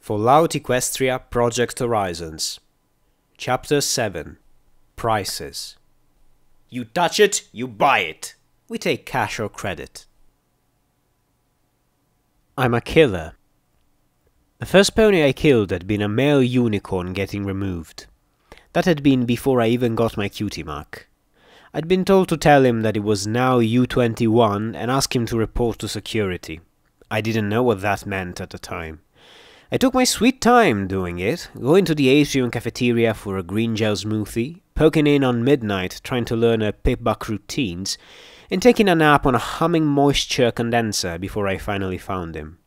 Fallout Equestria Project Horizons. Chapter 7. Prices. You touch it, you buy it. We take cash or credit. I'm a killer. The first pony I killed had been a male unicorn getting removed. That had been before I even got my cutie mark. I'd been told to tell him that it was now U21 and ask him to report to security. I didn't know what that meant at the time. I took my sweet time doing it, going to the atrium cafeteria for a green gel smoothie, poking in on midnight trying to learn her pipbuck routines, and taking a nap on a humming moisture condenser before I finally found him.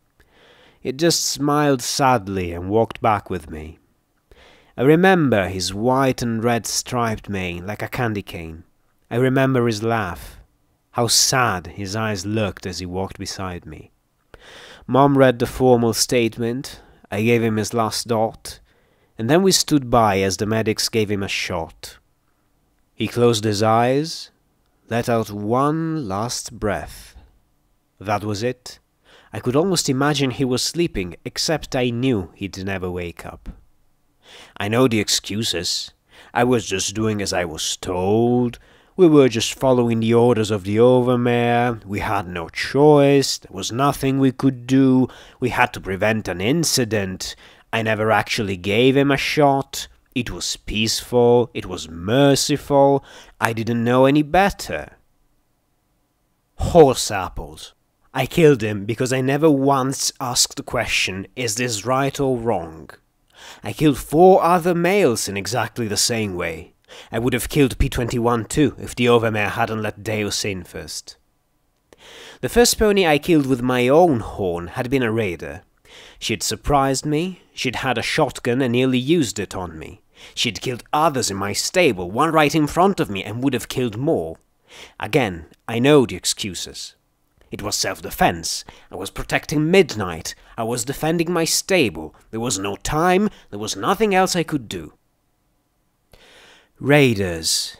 It just smiled sadly and walked back with me. I remember his white and red striped mane like a candy cane. I remember his laugh, how sad his eyes looked as he walked beside me. Mom read the formal statement, I gave him his last dot, and then we stood by as the medics gave him a shot. He closed his eyes, let out one last breath. That was it. I could almost imagine he was sleeping, except I knew he'd never wake up. I know the excuses. I was just doing as I was told. We were just following the orders of the overmare. We had no choice. There was nothing we could do. We had to prevent an incident. I never actually gave him a shot. It was peaceful. It was merciful. I didn't know any better. Horse apples. I killed him because I never once asked the question, is this right or wrong? I killed 4 other males in exactly the same way. I would have killed P21 too if the overmare hadn't let Deus in first. The first pony I killed with my own horn had been a raider. She'd surprised me, she'd had a shotgun and nearly used it on me. She'd killed others in my stable, one right in front of me, and would have killed more. Again, I know the excuses. It was self-defense. I was protecting Midnight. I was defending my stable. There was no time. There was nothing else I could do. Raiders.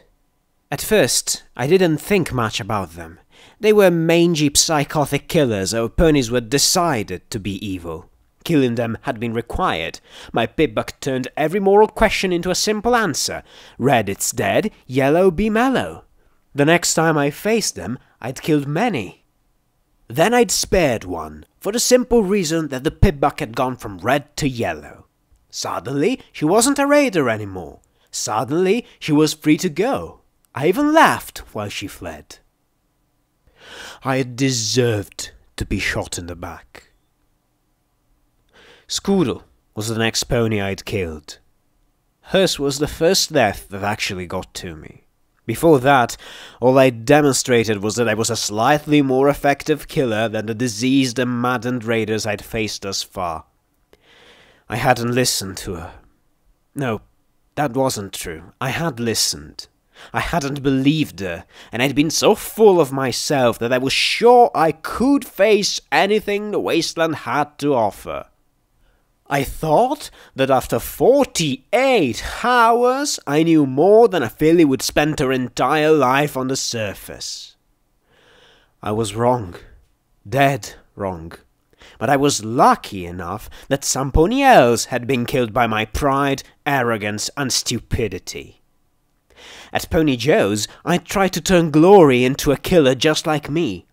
At first, I didn't think much about them. They were mangy psychotic killers. Our ponies were decided to be evil. Killing them had been required. My pipbuck turned every moral question into a simple answer. Red, it's dead. Yellow, be mellow. The next time I faced them, I'd killed many. Then I'd spared one, for the simple reason that the pipbuck had gone from red to yellow. Suddenly, she wasn't a raider anymore. Suddenly, she was free to go. I even laughed while she fled. I had deserved to be shot in the back. Scoodle was the next pony I'd killed. Hers was the first death that actually got to me. Before that, all I demonstrated was that I was a slightly more effective killer than the diseased and maddened raiders I'd faced thus far. I hadn't listened to her. No, that wasn't true. I had listened. I hadn't believed her, and I'd been so full of myself that I was sure I could face anything the wasteland had to offer. I thought that after 48 hours, I knew more than a filly would spend her entire life on the surface. I was wrong. Dead wrong. But I was lucky enough that some pony else had been killed by my pride, arrogance, and stupidity. At Pony Joe's, I tried to turn Glory into a killer just like me.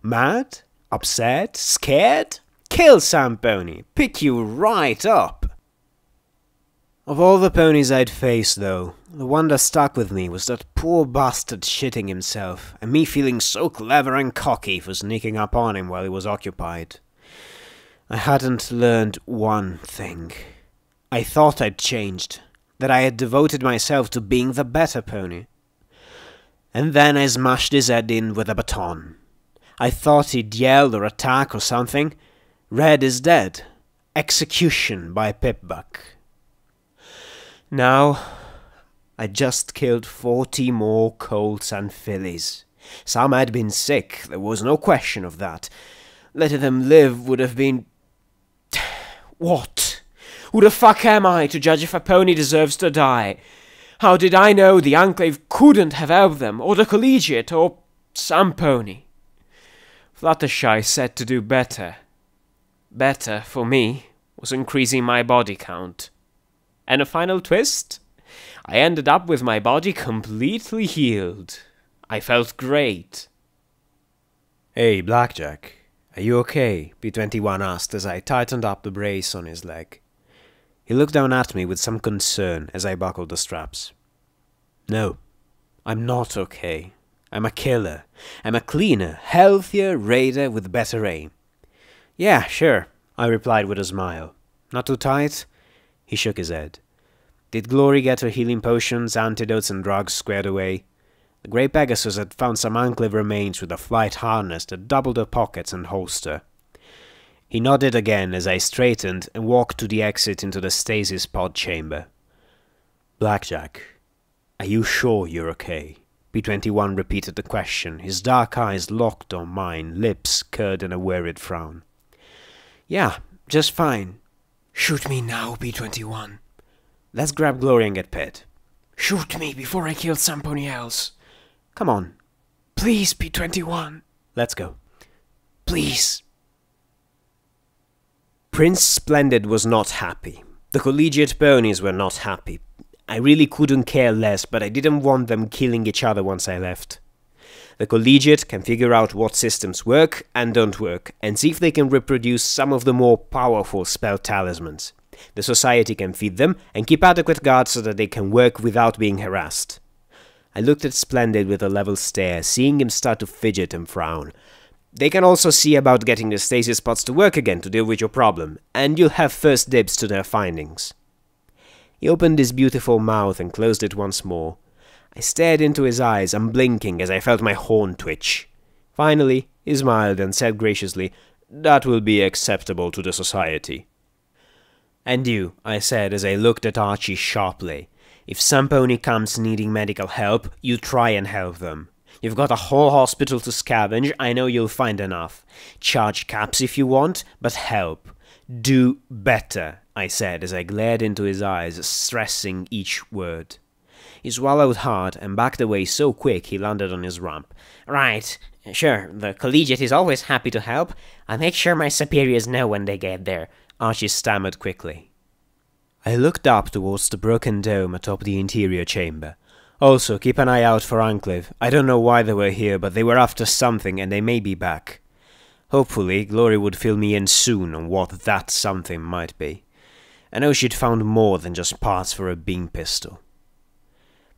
Mad? Upset? Scared? Kill some pony, pick you right up. Of all the ponies I'd faced, though, the one that stuck with me was that poor bastard shitting himself, and me feeling so clever and cocky for sneaking up on him while he was occupied. I hadn't learned one thing. I thought I'd changed, that I had devoted myself to being the better pony. And then I smashed his head in with a baton. I thought he'd yell or attack or something. Red is dead. Execution by pipbuck. Now, I just killed 40 more colts and fillies. Some had been sick, there was no question of that. Letting them live would have been... What? Who the fuck am I to judge if a pony deserves to die? How did I know the Enclave couldn't have helped them, or the Collegiate, or some pony? Fluttershy said to do better. Better, for me, was increasing my body count. And a final twist? I ended up with my body completely healed. I felt great. "Hey, Blackjack, are you okay?" B21 asked as I tightened up the brace on his leg. He looked down at me with some concern as I buckled the straps. "No, I'm not okay. I'm a killer. I'm a cleaner, healthier raider with better aim." "Yeah, sure," I replied with a smile. "Not too tight?" He shook his head. "Did Glory get her healing potions, antidotes, and drugs squared away?" The Grey Pegasus had found some anklet remains with a flight harness that doubled her pockets and holster. He nodded again as I straightened and walked to the exit into the stasis pod chamber. "Blackjack, are you sure you're okay?" B21 repeated the question, his dark eyes locked on mine, lips curled in a worried frown. "Yeah, just fine." "Shoot me now, B21. "Let's grab Glory and get pet." "Shoot me before I kill somebody else." "Come on." "Please, B21. "Let's go." Please." Prince Splendid was not happy. The collegiate ponies were not happy. I really couldn't care less, but I didn't want them killing each other once I left. The collegiate can figure out what systems work and don't work, and see if they can reproduce some of the more powerful spell talismans. The society can feed them and keep adequate guards so that they can work without being harassed. I looked at Splendid with a level stare, seeing him start to fidget and frown. They can also see about getting the stasis pods to work again to deal with your problem, and you'll have first dibs to their findings. He opened his beautiful mouth and closed it once more. I stared into his eyes, unblinking, as I felt my horn twitch. Finally, he smiled and said graciously, "That will be acceptable to the society." "And you," I said as I looked at Archie sharply. "If some pony comes needing medical help, you try and help them. You've got a whole hospital to scavenge, I know you'll find enough. Charge caps if you want, but help. Do better," I said as I glared into his eyes, stressing each word. He swallowed hard and backed away so quick he landed on his rump. "Right. Sure, the collegiate is always happy to help. I'll make sure my superiors know when they get there," Archie stammered quickly. I looked up towards the broken dome atop the interior chamber. "Also, keep an eye out for Enclave. I don't know why they were here, but they were after something and they may be back." Hopefully, Glory would fill me in soon on what that something might be. I know she'd found more than just parts for a beam pistol.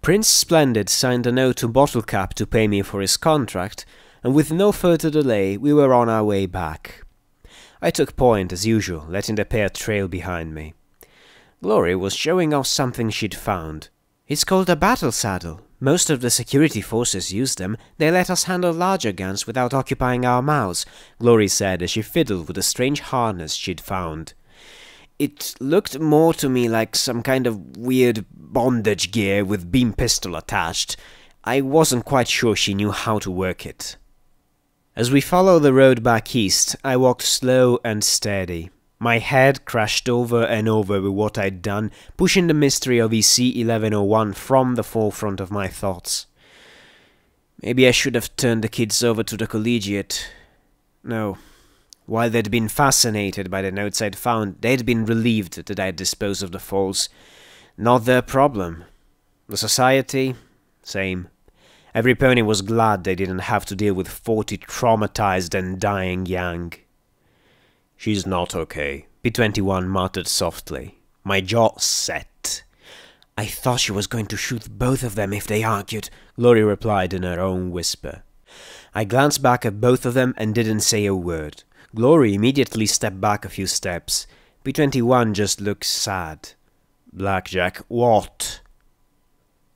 Prince Splendid signed a note to Bottlecap to pay me for his contract, and with no further delay, we were on our way back. I took point as usual, letting the pair trail behind me. Glory was showing off something she'd found. "It's called a battle saddle. Most of the security forces use them. They let us handle larger guns without occupying our mouths," Glory said as she fiddled with a strange harness she'd found. "It looked more to me like some kind of weird bondage gear with beam pistol attached. I wasn't quite sure she knew how to work it." As we followed the road back east, I walked slow and steady. My head crashed over and over with what I'd done, pushing the mystery of EC-1101 from the forefront of my thoughts. Maybe I should have turned the kids over to the collegiate. No. While they'd been fascinated by the notes I'd found, they'd been relieved that I'd disposed of the falls. Not their problem. The society? Same. Every pony was glad they didn't have to deal with 40 traumatized and dying Yang. "She's not okay," B21 muttered softly. My jaw set. "I thought she was going to shoot both of them if they argued," Glory replied in her own whisper. I glanced back at both of them and didn't say a word. Glory immediately stepped back a few steps. B21 just looked sad. "Blackjack, what?"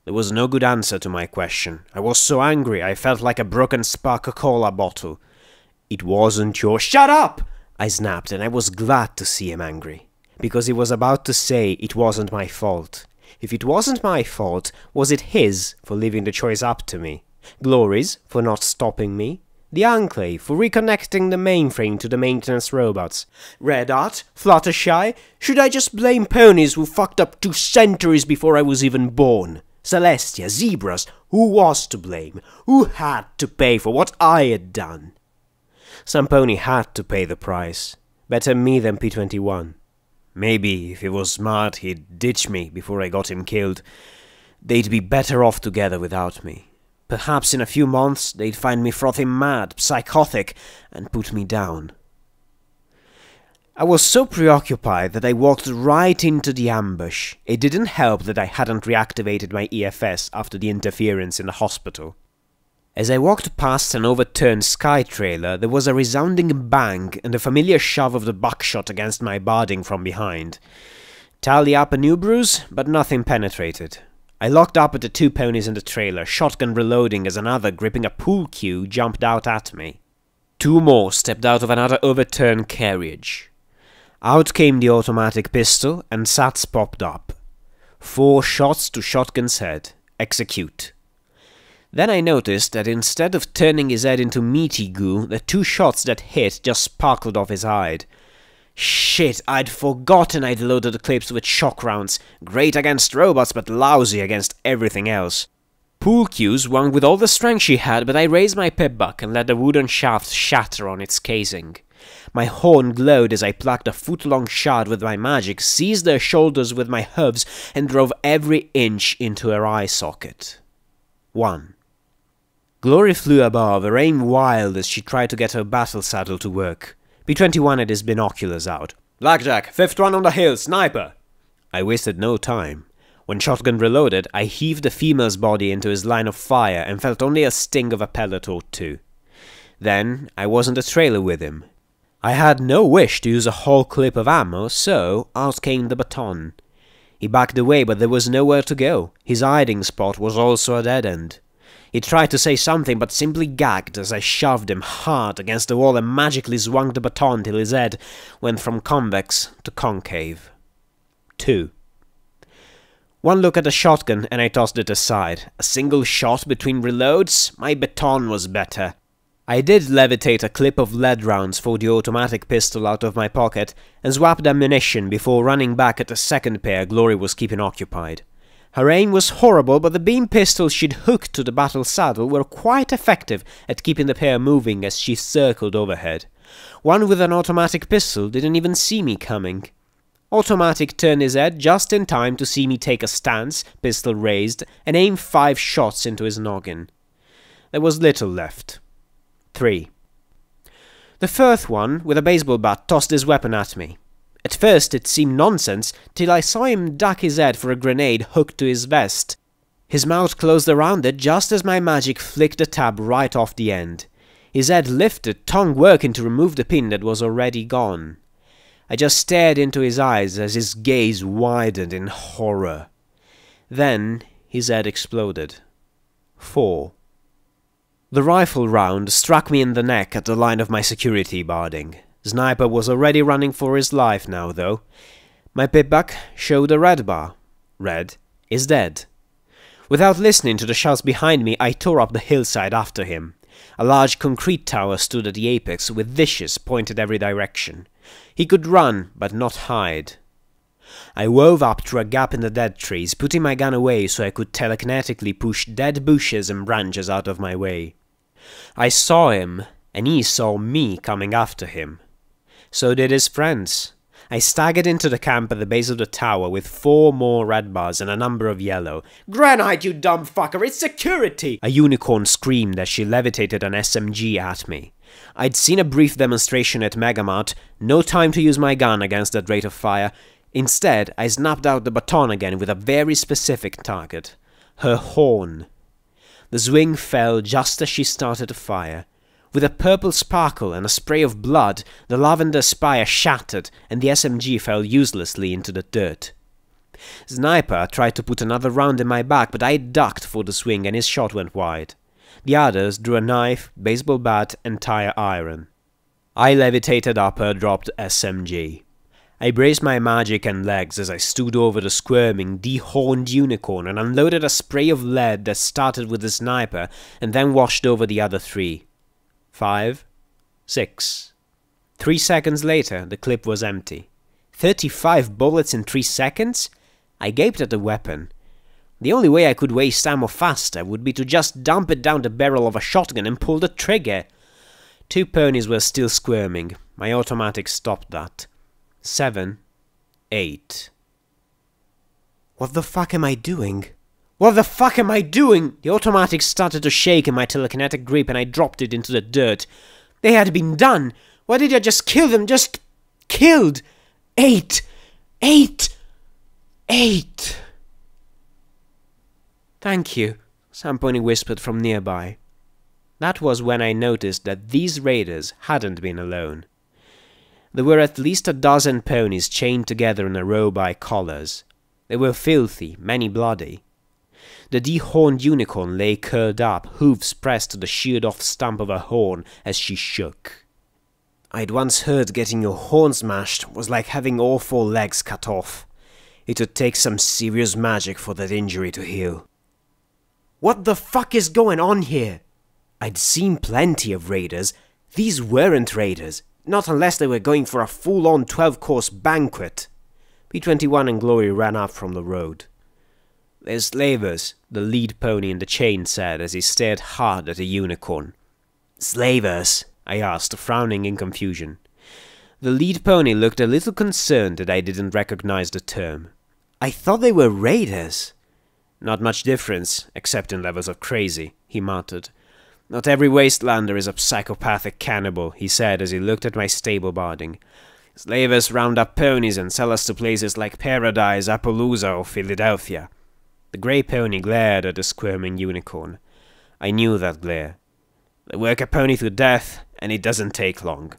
There was no good answer to my question. I was so angry I felt like a broken Spark-a-Cola bottle. "It wasn't your—" "Shut up!" I snapped, and I was glad to see him angry, because he was about to say it wasn't my fault. If it wasn't my fault, was it his for leaving the choice up to me? Glory's for not stopping me? The Enclave for reconnecting the mainframe to the maintenance robots? Red Art? Fluttershy? Should I just blame ponies who fucked up 2 centuries before I was even born? Celestia, Zebras, who was to blame? Who had to pay for what I had done? Some pony had to pay the price. Better me than P21. Maybe if he was smart, he'd ditch me before I got him killed. They'd be better off together without me. Perhaps in a few months they'd find me frothing mad, psychotic, and put me down. I was so preoccupied that I walked right into the ambush. It didn't help that I hadn't reactivated my EFS after the interference in the hospital. As I walked past an overturned sky trailer, there was a resounding bang and a familiar shove of the buckshot against my barding from behind. Tally up a new bruise, but nothing penetrated. I locked up at the two ponies in the trailer, shotgun reloading as another gripping a pool cue jumped out at me. Two more stepped out of another overturned carriage. Out came the automatic pistol and SATs popped up. 4 shots to shotgun's head. Execute. Then I noticed that instead of turning his head into meaty goo, the 2 shots that hit just sparkled off his hide. Shit, I'd forgotten I'd loaded the clips with shock rounds. Great against robots, but lousy against everything else. Pool cues swung with all the strength she had, but I raised my pip-buck and let the wooden shaft shatter on its casing. My horn glowed as I plucked a foot-long shard with my magic, seized her shoulders with my hooves, and drove every inch into her eye socket. 1. Glory flew above, her aim wild as she tried to get her battle saddle to work. B-21 had his binoculars out. "Blackjack, 5th one on the hill, sniper!" I wasted no time. When shotgun reloaded, I heaved the female's body into his line of fire and felt only a sting of a pellet or 2. Then, I was in the trailer with him. I had no wish to use a whole clip of ammo, so out came the baton. He backed away, but there was nowhere to go. His hiding spot was also a dead end. He tried to say something, but simply gagged as I shoved him hard against the wall and magically swung the baton till his head went from convex to concave. 2. One look at the shotgun and I tossed it aside. A single shot between reloads? My baton was better. I did levitate a clip of lead rounds for the automatic pistol out of my pocket and swapped ammunition before running back at the second pair Glory was keeping occupied. Her aim was horrible, but the beam pistols she'd hooked to the battle saddle were quite effective at keeping the pair moving as she circled overhead. One with an automatic pistol didn't even see me coming. Automatic turned his head just in time to see me take a stance, pistol raised, and aim 5 shots into his noggin. There was little left. 3. The 4th one, with a baseball bat, tossed his weapon at me. At first it seemed nonsense, till I saw him duck his head for a grenade hooked to his vest. His mouth closed around it just as my magic flicked the tab right off the end. His head lifted, tongue working to remove the pin that was already gone. I just stared into his eyes as his gaze widened in horror. Then his head exploded. 4. The rifle round struck me in the neck at the line of my security barding. Sniper was already running for his life now, though. My pip-buck showed a red bar. Red is dead. Without listening to the shouts behind me, I tore up the hillside after him. A large concrete tower stood at the apex, with dishes pointed every direction. He could run, but not hide. I wove up through a gap in the dead trees, putting my gun away so I could telekinetically push dead bushes and branches out of my way. I saw him, and he saw me coming after him. So did his friends. I staggered into the camp at the base of the tower with 4 more red bars and a number of yellow. "Granite, you dumb fucker! It's security!" A unicorn screamed as she levitated an SMG at me. I'd seen a brief demonstration at Megamart. No time to use my gun against that rate of fire. Instead, I snapped out the baton again with a very specific target. Her horn. The swing fell just as she started to fire. With a purple sparkle and a spray of blood, the lavender spire shattered and the SMG fell uselessly into the dirt. Sniper tried to put another round in my back, but I ducked for the swing and his shot went wide. The others drew a knife, baseball bat, and tire iron. I levitated up her dropped SMG. I braced my magic and legs as I stood over the squirming, dehorned unicorn and unloaded a spray of lead that started with the sniper and then washed over the other 3. 5, 6. 3 seconds later, the clip was empty. 35 bullets in 3 seconds? I gaped at the weapon. The only way I could waste ammo faster would be to just dump it down the barrel of a shotgun and pull the trigger. 2 ponies were still squirming. My automatic stopped that. 7, 8. What the fuck am I doing? What the fuck am I doing? The automatic started to shake in my telekinetic grip and I dropped it into the dirt. They had been done. Why did I just kill them? Just killed. 8. 8. 8. Thank you, Samponi whispered from nearby. That was when I noticed that these raiders hadn't been alone. There were at least a dozen ponies chained together in a row by collars. They were filthy, many bloody. The dehorned unicorn lay curled up, hooves pressed to the sheared-off stump of her horn as she shook. I'd once heard getting your horn smashed was like having all 4 legs cut off. It would take some serious magic for that injury to heal. What the fuck is going on here? I'd seen plenty of raiders. These weren't raiders, not unless they were going for a full-on 12-course banquet. P21 and Glory ran up from the road. They're slavers, the lead pony in the chain said as he stared hard at the unicorn. Slavers? I asked, frowning in confusion. The lead pony looked a little concerned that I didn't recognize the term. I thought they were raiders. Not much difference, except in levels of crazy, he muttered. Not every wastelander is a psychopathic cannibal, he said as he looked at my stable barding. Slavers round up ponies and sell us to places like Paradise, Appaloosa, or Philadelphia. The grey pony glared at the squirming unicorn. I knew that glare. They work a pony to death, and it doesn't take long.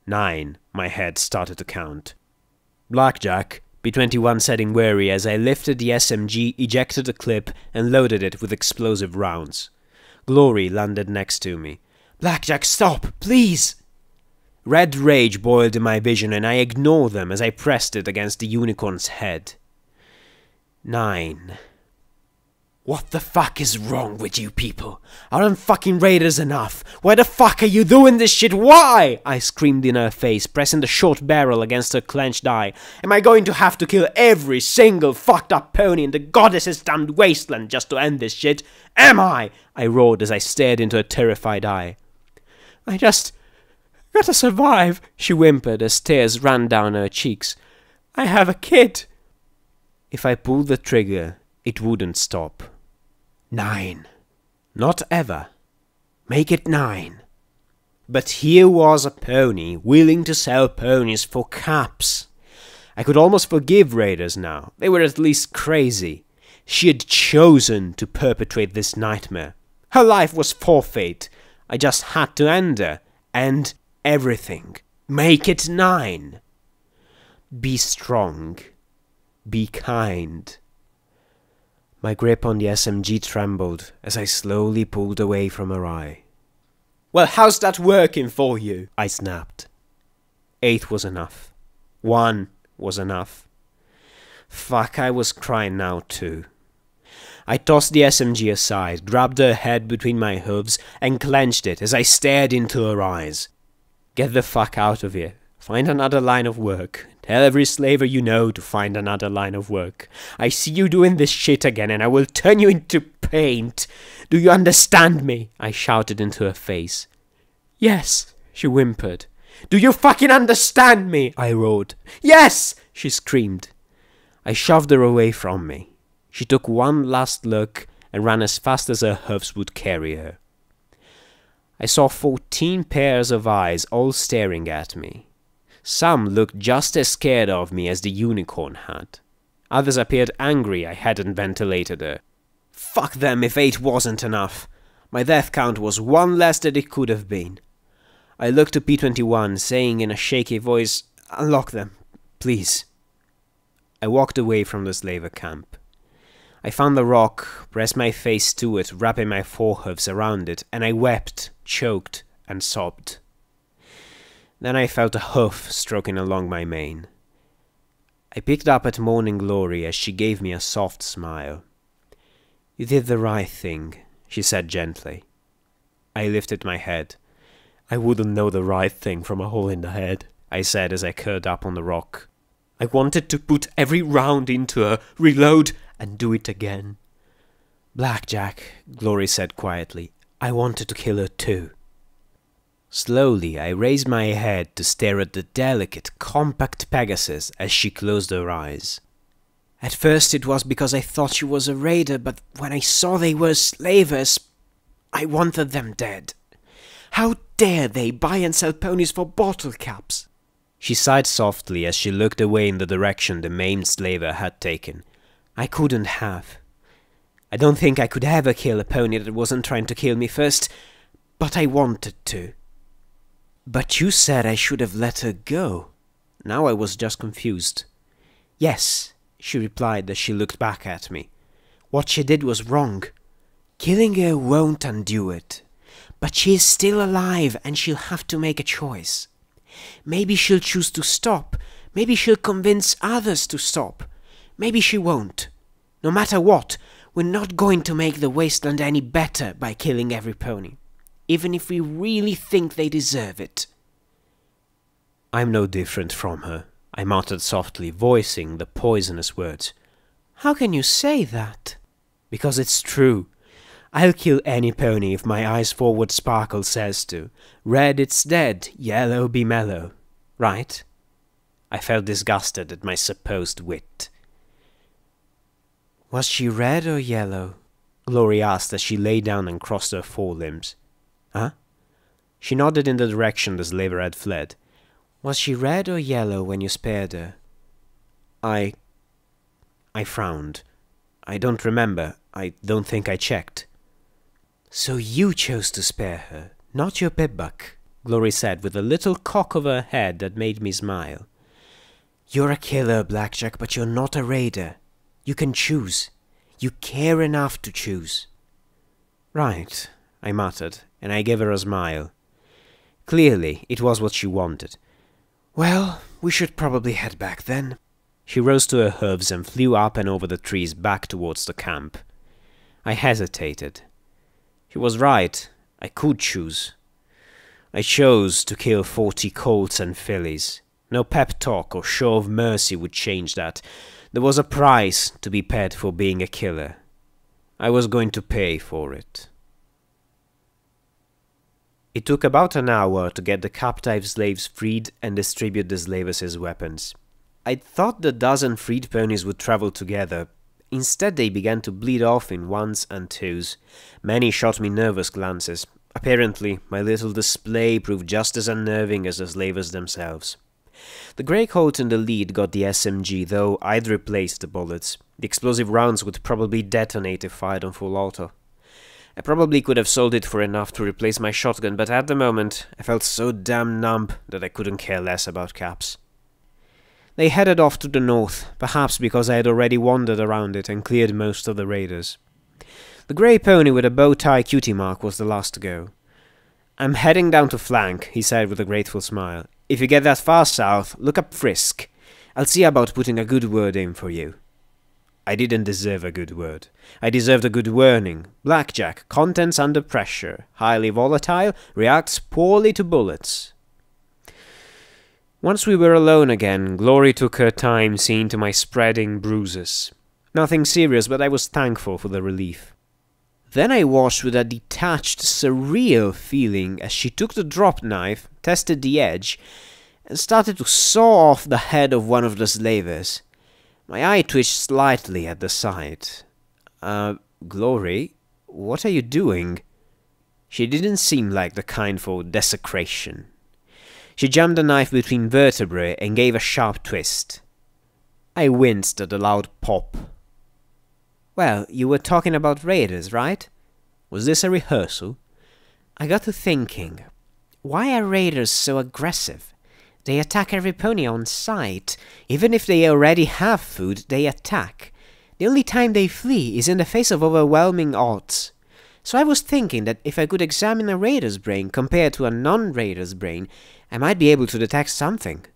9, my head started to count. Blackjack, P21 said in worry as I lifted the SMG, ejected the clip, and loaded it with explosive rounds. Glory landed next to me. Blackjack, stop, please! Red rage boiled in my vision and I ignored them as I pressed it against the unicorn's head. 9. What the fuck is wrong with you people? Aren't fucking raiders enough? Why the fuck are you doing this shit? Why? I screamed in her face, pressing the short barrel against her clenched eye. Am I going to have to kill every single fucked up pony in the goddess's damned wasteland just to end this shit? Am I? I roared as I stared into her terrified eye. I just gotta survive, she whimpered as tears ran down her cheeks. I have a kid. If I pulled the trigger, it wouldn't stop. 9. Not ever. Make it 9. But here was a pony willing to sell ponies for caps. I could almost forgive raiders now. They were at least crazy. She had chosen to perpetrate this nightmare. Her life was forfeit. I just had to end her. End everything. Make it 9. Be strong. Be kind. My grip on the SMG trembled as I slowly pulled away from her eye. Well, how's that working for you? I snapped. 8 was enough. 1 was enough. Fuck, I was crying now too. I tossed the SMG aside, grabbed her head between my hooves, and clenched it as I stared into her eyes. Get the fuck out of here. Find another line of work. Tell every slaver you know to find another line of work. I see you doing this shit again and I will turn you into paint. Do you understand me? I shouted into her face. Yes, she whimpered. Do you fucking understand me? I roared. Yes, she screamed. I shoved her away from me. She took one last look and ran as fast as her hoofs would carry her. I saw 14 pairs of eyes all staring at me. Some looked just as scared of me as the unicorn had. Others appeared angry I hadn't ventilated her. Fuck them if 8 wasn't enough. My death count was 1 less than it could have been. I looked to P21, saying in a shaky voice, Unlock them, please. I walked away from the slaver camp. I found the rock, pressed my face to it, wrapping my forehoofs around it, and I wept, choked, and sobbed. Then I felt a hoof stroking along my mane. I picked up at Morning Glory as she gave me a soft smile. You did the right thing, she said gently. I lifted my head. I wouldn't know the right thing from a hole in the head, I said as I curled up on the rock. I wanted to put every round into her, reload, and do it again. Blackjack, Glory said quietly. I wanted to kill her too. Slowly, I raised my head to stare at the delicate, compact Pegasus as she closed her eyes. At first it was because I thought she was a raider, but when I saw they were slavers, I wanted them dead. How dare they buy and sell ponies for bottle caps? She sighed softly as she looked away in the direction the maimed slaver had taken. I couldn't have. I don't think I could ever kill a pony that wasn't trying to kill me first, but I wanted to. But you said I should have let her go. Now I was just confused. Yes, she replied as she looked back at me. What she did was wrong. Killing her won't undo it. But she is still alive and she'll have to make a choice. Maybe she'll choose to stop. Maybe she'll convince others to stop. Maybe she won't. No matter what, we're not going to make the wasteland any better by killing every pony, even if we really think they deserve it. I'm no different from her, I muttered softly, voicing the poisonous words. How can you say that? Because it's true. I'll kill any pony if my eyes forward sparkle says to. Red it's dead, yellow be mellow. Right? I felt disgusted at my supposed wit. Was she red or yellow? Glory asked as she lay down and crossed her forelimbs. Huh? She nodded in the direction the slaver had fled. Was she red or yellow when you spared her? I frowned. I don't remember. I don't think I checked. So you chose to spare her, not your pibbuck, Glory said with a little cock of her head that made me smile. You're a killer, Blackjack, but you're not a raider. You can choose. You care enough to choose. Right, I muttered, and I gave her a smile. Clearly, it was what she wanted. Well, we should probably head back then. She rose to her hooves and flew up and over the trees back towards the camp. I hesitated. She was right. I could choose. I chose to kill 40 colts and fillies. No pep talk or show of mercy would change that. There was a price to be paid for being a killer. I was going to pay for it. It took about an hour to get the captive slaves freed and distribute the slavers' weapons. I'd thought the dozen freed ponies would travel together. Instead they began to bleed off in ones and twos. Many shot me nervous glances. Apparently, my little display proved just as unnerving as the slavers themselves. The grey colt in the lead got the SMG, though I'd replaced the bullets. The explosive rounds would probably detonate if fired on full auto. I probably could have sold it for enough to replace my shotgun, but at the moment, I felt so damn numb that I couldn't care less about caps. They headed off to the north, perhaps because I had already wandered around it and cleared most of the raiders. The grey pony with a bow-tie cutie mark was the last to go. "I'm heading down to flank," he said with a grateful smile. "If you get that far south, look up Frisk. I'll see about putting a good word in for you." I didn't deserve a good word. I deserved a good warning. Blackjack, contents under pressure, highly volatile, reacts poorly to bullets. Once we were alone again, Glory took her time seeing to my spreading bruises. Nothing serious, but I was thankful for the relief. Then I watched with a detached, surreal feeling as she took the drop knife, tested the edge, and started to saw off the head of one of the slavers. My eye twitched slightly at the sight. Glory, what are you doing?" She didn't seem like the kind for desecration. She jammed the knife between vertebrae and gave a sharp twist. I winced at the loud pop. "Well, you were talking about raiders, right? Was this a rehearsal?" I got to thinking, why are raiders so aggressive? They attack every pony on sight. Even if they already have food, they attack. The only time they flee is in the face of overwhelming odds. So I was thinking that if I could examine a raider's brain compared to a non-raider's brain, I might be able to detect something.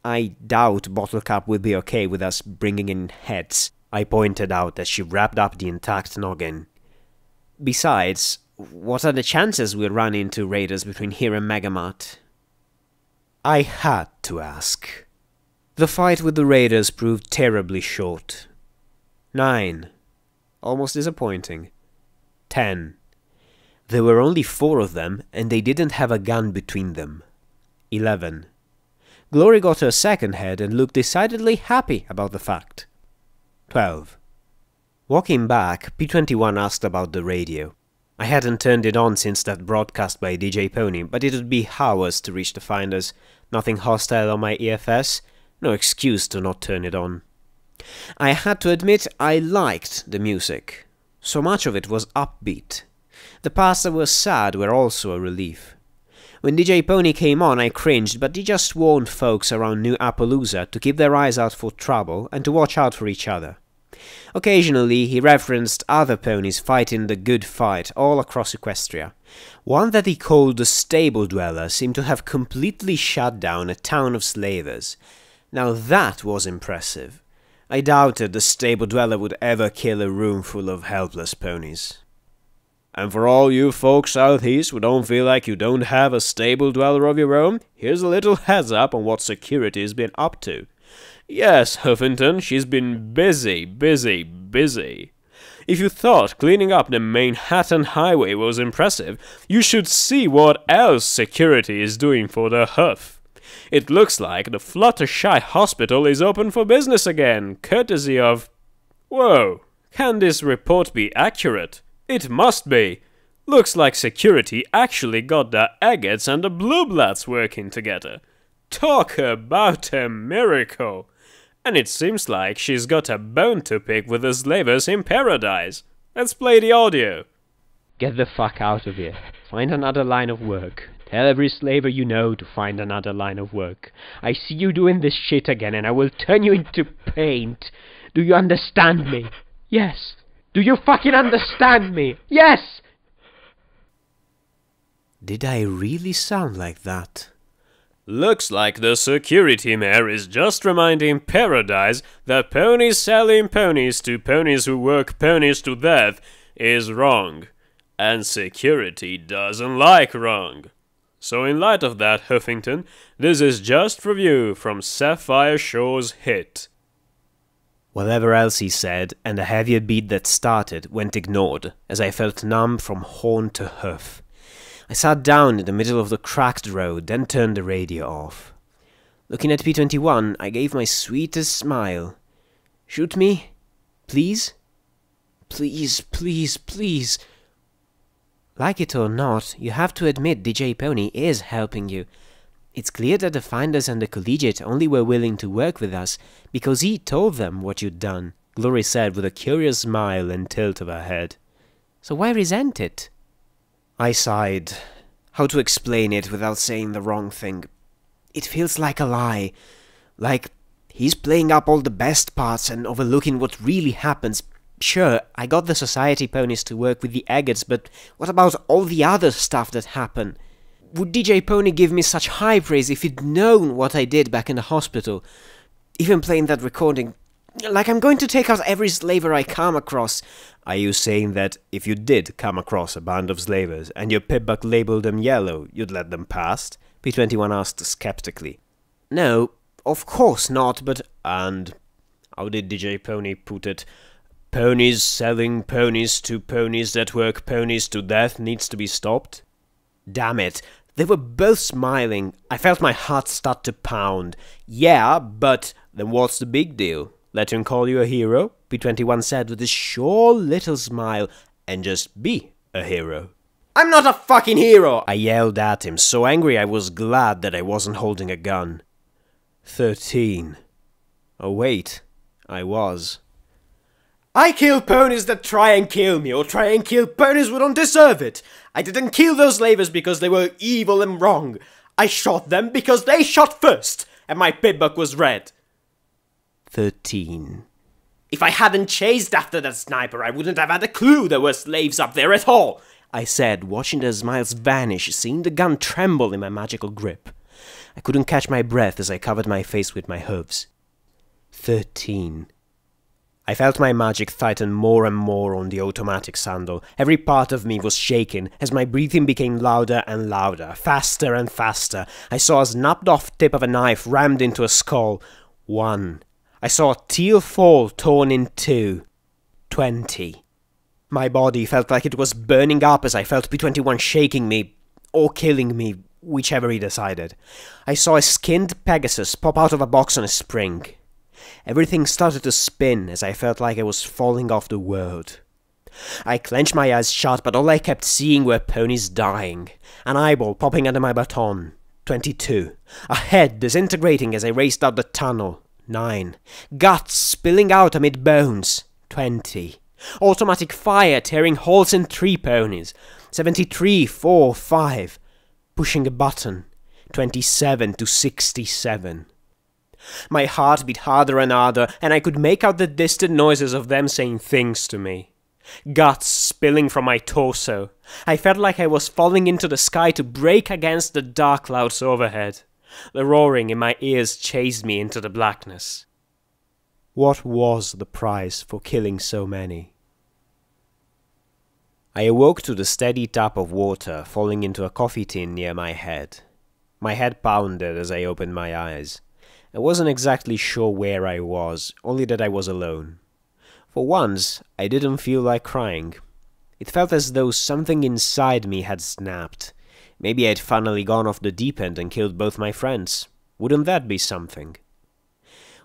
I doubt Bottle Cap will be okay with us bringing in heads, I pointed out as she wrapped up the intact noggin. Besides, what are the chances we'll run into raiders between here and Megamart? I had to ask. The fight with the raiders proved terribly short. 9. Almost disappointing. 10. There were only 4 of them, and they didn't have a gun between them. 11. Glory got her second head and looked decidedly happy about the fact. 12. Walking back, P21 asked about the radio. I hadn't turned it on since that broadcast by DJ Pony, but it would be hours to reach the finders. Nothing hostile on my EFS, no excuse to not turn it on. I had to admit I liked the music. So much of it was upbeat. The parts that were sad were also a relief. When DJ Pony came on, I cringed, but he just warned folks around New Appaloosa to keep their eyes out for trouble and to watch out for each other. Occasionally, he referenced other ponies fighting the good fight all across Equestria. One that he called the Stable Dweller seemed to have completely shut down a town of slavers. Now that was impressive. I doubted the Stable Dweller would ever kill a room full of helpless ponies. And for all you folks southeast who don't feel like you don't have a stable dweller of your own, here's a little heads up on what security's been up to. Yes, Huffington, she's been busy. If you thought cleaning up the Manhattan Highway was impressive, you should see what else security is doing for the Huff. It looks like the Fluttershy Hospital is open for business again, courtesy of... Whoa, can this report be accurate? It must be. Looks like security actually got the Agates and the Bluebloods working together. Talk about a miracle. And it seems like she's got a bone to pick with the slavers in paradise. Let's play the audio. Get the fuck out of here. Find another line of work. Tell every slaver you know to find another line of work. I see you doing this shit again and I will turn you into paint. Do you understand me? Yes. Do you fucking understand me? Yes! Did I really sound like that? Looks like the security mare is just reminding Paradise that ponies selling ponies to ponies who work ponies to death is wrong. And security doesn't like wrong. So in light of that, Huffington, this is just for you from Sapphire Shore's hit. Whatever else he said, and the heavier beat that started, went ignored, as I felt numb from horn to hoof. I sat down in the middle of the cracked road, then turned the radio off. Looking at P21, I gave my sweetest smile. Shoot me? Please? Please, please, please. Like it or not, you have to admit DJ Pony is helping you. It's clear that the Finders and the Collegiate only were willing to work with us because he told them what you'd done, Glory said with a curious smile and tilt of her head. So why resent it? I sighed. How to explain it without saying the wrong thing? It feels like a lie. Like he's playing up all the best parts and overlooking what really happens. Sure, I got the Society ponies to work with the Agates, but what about all the other stuff that happened? Would DJ Pony give me such high praise if he'd known what I did back in the hospital? Even playing that recording, like I'm going to take out every slaver I come across. Are you saying that if you did come across a band of slavers and your pibbuck labeled them yellow, you'd let them pass? P21 asked skeptically. No, of course not, but... And how did DJ Pony put it? Ponies selling ponies to ponies that work ponies to death needs to be stopped? Damn it. They were both smiling. I felt my heart start to pound. Yeah, but... Then what's the big deal? Let him call you a hero? P21 said with a sure little smile. And just be a hero. I'm not a fucking hero! I yelled at him, so angry I was glad that I wasn't holding a gun. 13. Oh wait, I was. I kill ponies that try and kill me, or try and kill ponies who don't deserve it. I didn't kill those slavers because they were evil and wrong. I shot them because they shot first, and my pibbuck was red. 13. If I hadn't chased after that sniper, I wouldn't have had a clue there were slaves up there at all, I said, watching their smiles vanish, seeing the gun tremble in my magical grip. I couldn't catch my breath as I covered my face with my hooves. 13. I felt my magic tighten more and more on the automatic sandal. Every part of me was shaking as my breathing became louder and louder, faster and faster. I saw a snapped-off tip of a knife rammed into a skull. 1. I saw a teal fall torn in 2. 20. My body felt like it was burning up as I felt P21 shaking me, or killing me, whichever he decided. I saw a skinned Pegasus pop out of a box on a spring. Everything started to spin as I felt like I was falling off the world. I clenched my eyes shut, but all I kept seeing were ponies dying, an eyeball popping under my baton, 22, a head disintegrating as I raced out the tunnel, 9, guts spilling out amid bones, 20, automatic fire tearing holes in 3 ponies, 73, 4, 5, pushing a button, 27 to 67. My heart beat harder and harder, and I could make out the distant noises of them saying things to me. Guts spilling from my torso. I felt like I was falling into the sky to break against the dark clouds overhead. The roaring in my ears chased me into the blackness. What was the price for killing so many? I awoke to the steady tap of water falling into a coffee tin near my head. My head pounded as I opened my eyes. I wasn't exactly sure where I was, only that I was alone. For once, I didn't feel like crying. It felt as though something inside me had snapped. Maybe I'd finally gone off the deep end and killed both my friends. Wouldn't that be something?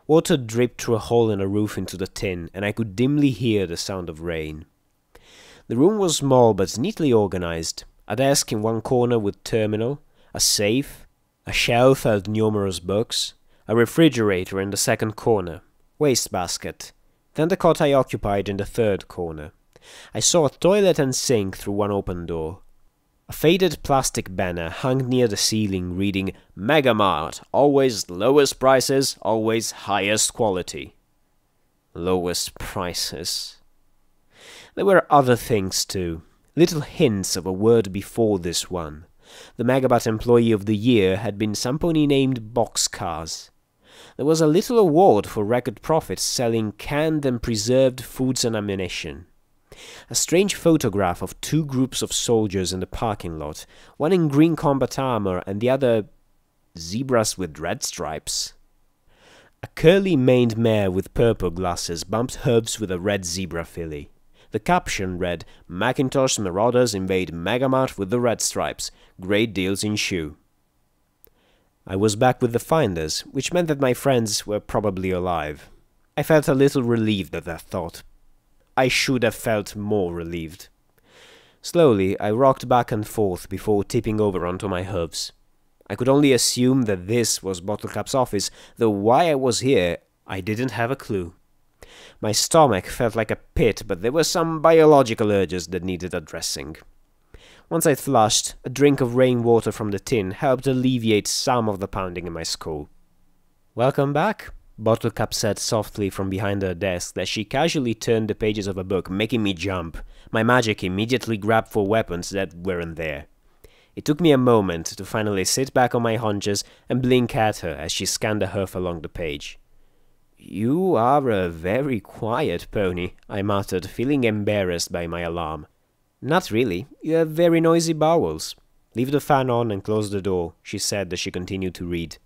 Water dripped through a hole in the roof into the tin, and I could dimly hear the sound of rain. The room was small but neatly organized. A desk in one corner with terminal, a safe, a shelf held numerous books, a refrigerator in the second corner, wastebasket. Then the cot I occupied in the third corner. I saw a toilet and sink through one open door. A faded plastic banner hung near the ceiling reading, "Megamart, always lowest prices, always highest quality." Lowest prices. There were other things too, little hints of a word before this one. The Megabat Employee of the Year had been somebody named Boxcars. There was a little award for record profits selling canned and preserved foods and ammunition. A strange photograph of 2 groups of soldiers in the parking lot, one in green combat armor and the other zebras with red stripes. A curly-maned mare with purple glasses bumped hooves with a red zebra filly. The caption read, "Macintosh Marauders invade Megamart with the red stripes. Great deals ensue." I was back with the finders, which meant that my friends were probably alive. I felt a little relieved at that thought. I should have felt more relieved. Slowly, I rocked back and forth before tipping over onto my hooves. I could only assume that this was Bottlecap's office, though why I was here, I didn't have a clue. My stomach felt like a pit, but there were some biological urges that needed addressing. Once I'd flushed, a drink of rainwater from the tin helped alleviate some of the pounding in my skull. "Welcome back," Bottlecap said softly from behind her desk as she casually turned the pages of a book, making me jump. My magic immediately grabbed for weapons that weren't there. It took me a moment to finally sit back on my haunches and blink at her as she scanned the hoof along the page. "You are a very quiet pony," I muttered, feeling embarrassed by my alarm. "Not really. You have very noisy bowels." "Leave the fan on and close the door," she said as she continued to read.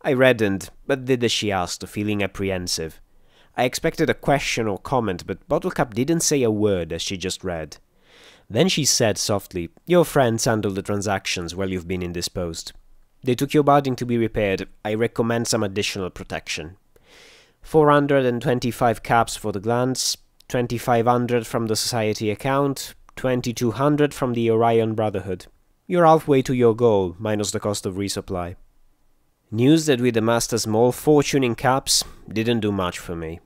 I reddened, but did as she asked, feeling apprehensive. I expected a question or comment, but Bottlecap didn't say a word as she just read. Then she said softly, "Your friends handle the transactions while you've been indisposed. They took your barding to be repaired. I recommend some additional protection. 425 caps for the glands, 2,500 from the society account, 2,200 from the Orion Brotherhood. You're halfway to your goal, minus the cost of resupply." News that we'd amassed a small fortune in caps didn't do much for me.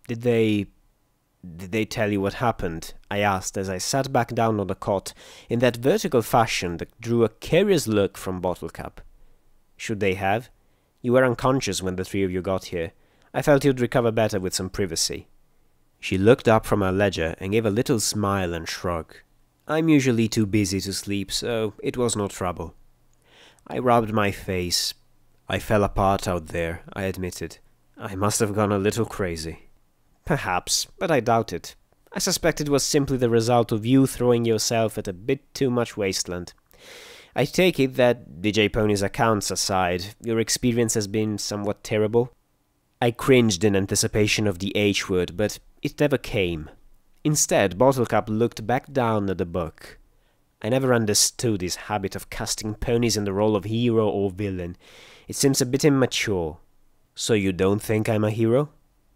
Did they tell you what happened?" I asked as I sat back down on the cot in that vertical fashion that drew a curious look from Bottlecap. "Should they have? You were unconscious when the 3 of you got here. I felt you'd recover better with some privacy." She looked up from her ledger and gave a little smile and shrug. "I'm usually too busy to sleep, so it was no trouble." I rubbed my face. "I fell apart out there," I admitted. "I must have gone a little crazy." "Perhaps, but I doubt it. I suspect it was simply the result of you throwing yourself at a bit too much wasteland. I take it that, DJ Pony's accounts aside, your experience has been somewhat terrible?" I cringed in anticipation of the H word, but it never came. Instead, Bottle-Cap looked back down at the book. I never understood his habit of casting ponies in the role of hero or villain. It seems a bit immature. So you don't think I'm a hero?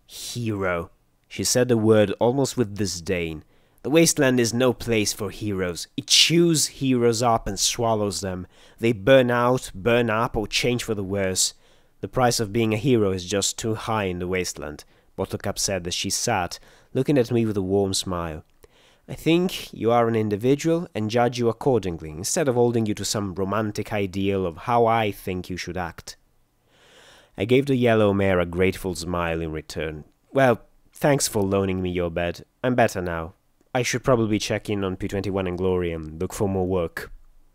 Hero. She said the word almost with disdain. The wasteland is no place for heroes. It chews heroes up and swallows them. They burn out, burn up, or change for the worse. The price of being a hero is just too high in the wasteland, Bottle-Cap said as she sat, looking at me with a warm smile. I think you are an individual and judge you accordingly, instead of holding you to some romantic ideal of how I think you should act. I gave the yellow mare a grateful smile in return. Well, thanks for loaning me your bed. I'm better now. I should probably check in on P21 and Glory and look for more work.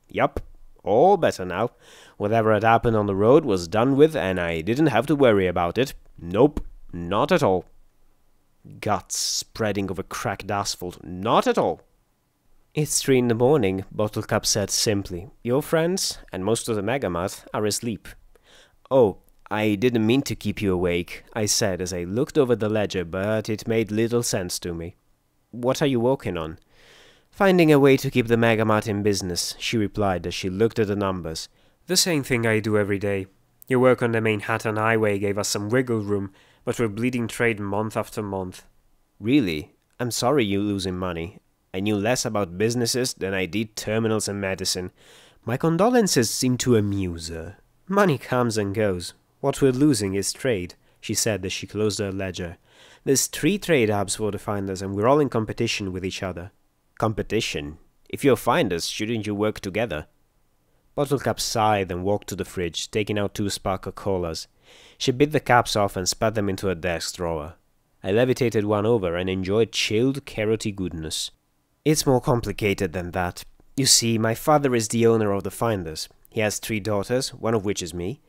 Yup, all better now. Whatever had happened on the road was done with and I didn't have to worry about it. Nope, not at all. Guts spreading over cracked asphalt. Not at all. It's 3 in the morning, Bottle-Cap said simply. Your friends, and most of the Megamoth, are asleep. Oh, I didn't mean to keep you awake, I said as I looked over the ledger, but it made little sense to me. What are you working on? Finding a way to keep the Megamoth in business, she replied as she looked at the numbers. The same thing I do every day. Your work on the Manhattan Highway gave us some wiggle room, but we're bleeding trade month after month. Really? I'm sorry you're losing money. I knew less about businesses than I did terminals and medicine. My condolences seem to amuse her. Money comes and goes. What we're losing is trade, she said as she closed her ledger. There's 3 trade hubs for the finders and we're all in competition with each other. Competition? If you're finders, shouldn't you work together? Bottle-Cap sighed and walked to the fridge, taking out 2 Sparkle Colas. She bit the caps off and spat them into a desk drawer. I levitated one over and enjoyed chilled, carroty goodness. It's more complicated than that. You see, my father is the owner of the finders. He has 3 daughters, one of which is me.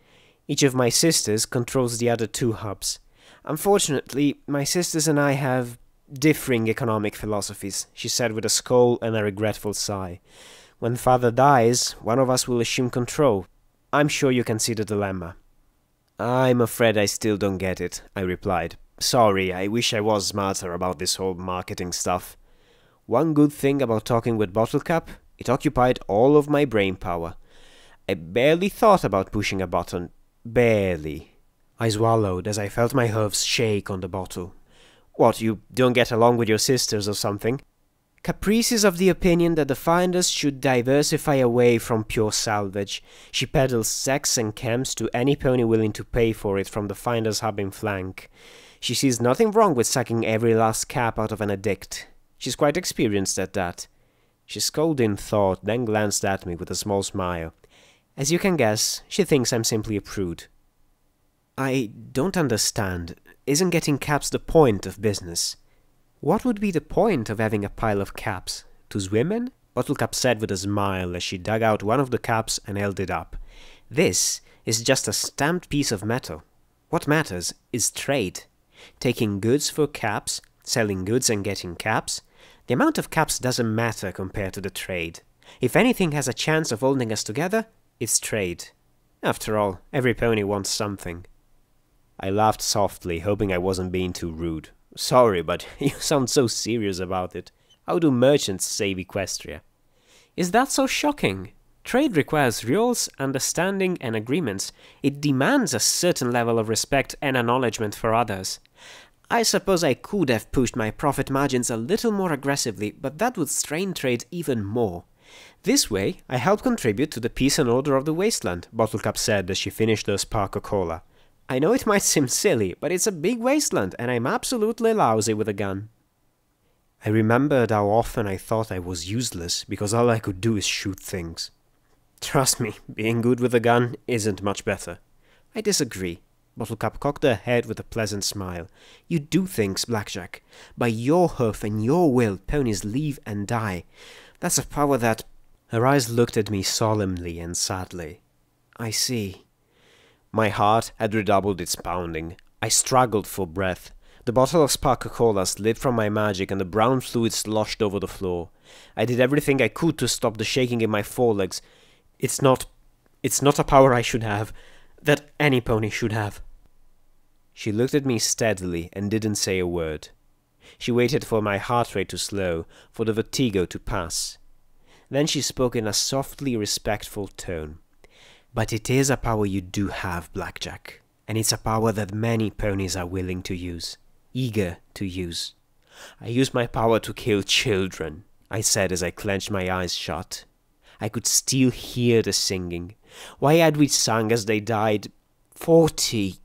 Each of my sisters controls the other 2 hubs. Unfortunately, my sisters and I have differing economic philosophies, she said with a scowl and a regretful sigh. When father dies, one of us will assume control. I'm sure you can see the dilemma. I'm afraid I still don't get it, I replied. Sorry, I wish I was smarter about this whole marketing stuff. One good thing about talking with Bottle-Cap, it occupied all of my brain power. I barely thought about pushing a button. Barely. I swallowed as I felt my hooves shake on the bottle. What, you don't get along with your sisters or something? Caprice is of the opinion that the finders should diversify away from pure salvage. She peddles sex and chems to any pony willing to pay for it from the finders' hub in flank. She sees nothing wrong with sucking every last cap out of an addict. She's quite experienced at that. She scowled in thought, then glanced at me with a small smile. As you can guess, she thinks I'm simply a prude. I don't understand. Isn't getting caps the point of business? What would be the point of having a pile of caps? To swim in? Bottle-Cap said with a smile as she dug out one of the caps and held it up. This is just a stamped piece of metal. What matters is trade. Taking goods for caps, selling goods and getting caps. The amount of caps doesn't matter compared to the trade. If anything has a chance of holding us together, it's trade. After all, every pony wants something. I laughed softly, hoping I wasn't being too rude. Sorry, but you sound so serious about it. How do merchants save Equestria? Is that so shocking? Trade requires rules, understanding, and agreements. It demands a certain level of respect and acknowledgement for others. I suppose I could have pushed my profit margins a little more aggressively, but that would strain trade even more. This way, I help contribute to the peace and order of the wasteland, Bottle-Cap said as she finished her Sparkle Cola. I know it might seem silly, but it's a big wasteland, and I'm absolutely lousy with a gun. I remembered how often I thought I was useless, because all I could do is shoot things. Trust me, being good with a gun isn't much better. I disagree. Bottle-Cap cocked her head with a pleasant smile. You do things, Blackjack. By your hoof and your will, ponies live and die. That's a power that... Her eyes looked at me solemnly and sadly. I see. My heart had redoubled its pounding. I struggled for breath. The bottle of Sparkle Cola slipped from my magic and the brown fluid sloshed over the floor. I did everything I could to stop the shaking in my forelegs. It's not a power I should have. That any pony should have. She looked at me steadily and didn't say a word. She waited for my heart rate to slow, for the vertigo to pass. Then she spoke in a softly respectful tone. "But it is a power you do have, Blackjack, and it's a power that many ponies are willing to use, eager to use." "I use my power to kill children," I said as I clenched my eyes shut. I could still hear the singing. Why had we sung as they died? 40.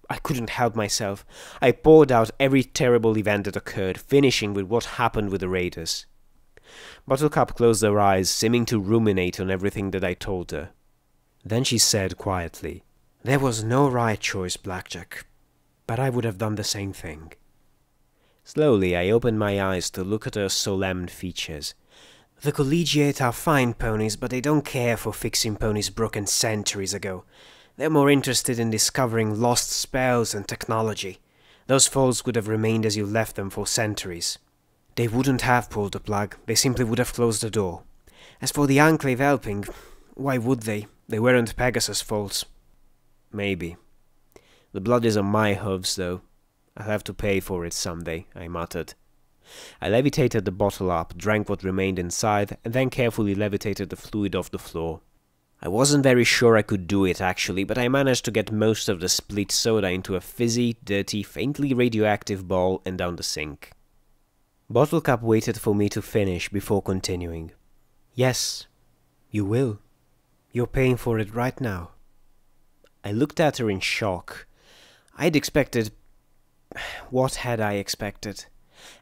I couldn't help myself. I poured out every terrible event that occurred, finishing with what happened with the raiders. Buttercup closed her eyes, seeming to ruminate on everything that I told her. Then she said quietly, "There was no right choice, Blackjack, but I would have done the same thing." Slowly I opened my eyes to look at her solemn features. "The collegiate are fine ponies, but they don't care for fixing ponies broken centuries ago. They're more interested in discovering lost spells and technology. Those folds would have remained as you left them for centuries. They wouldn't have pulled the plug, they simply would have closed the door. As for the enclave helping, why would they? They weren't Pegasus' faults." "Maybe. The blood is on my hooves, though. I'll have to pay for it someday," I muttered. I levitated the bottle up, drank what remained inside, and then carefully levitated the fluid off the floor. I wasn't very sure I could do it, actually, but I managed to get most of the split soda into a fizzy, dirty, faintly radioactive bowl and down the sink. Bottlecap waited for me to finish before continuing. "Yes, you will. You're paying for it right now." I looked at her in shock. I'd expected... What had I expected?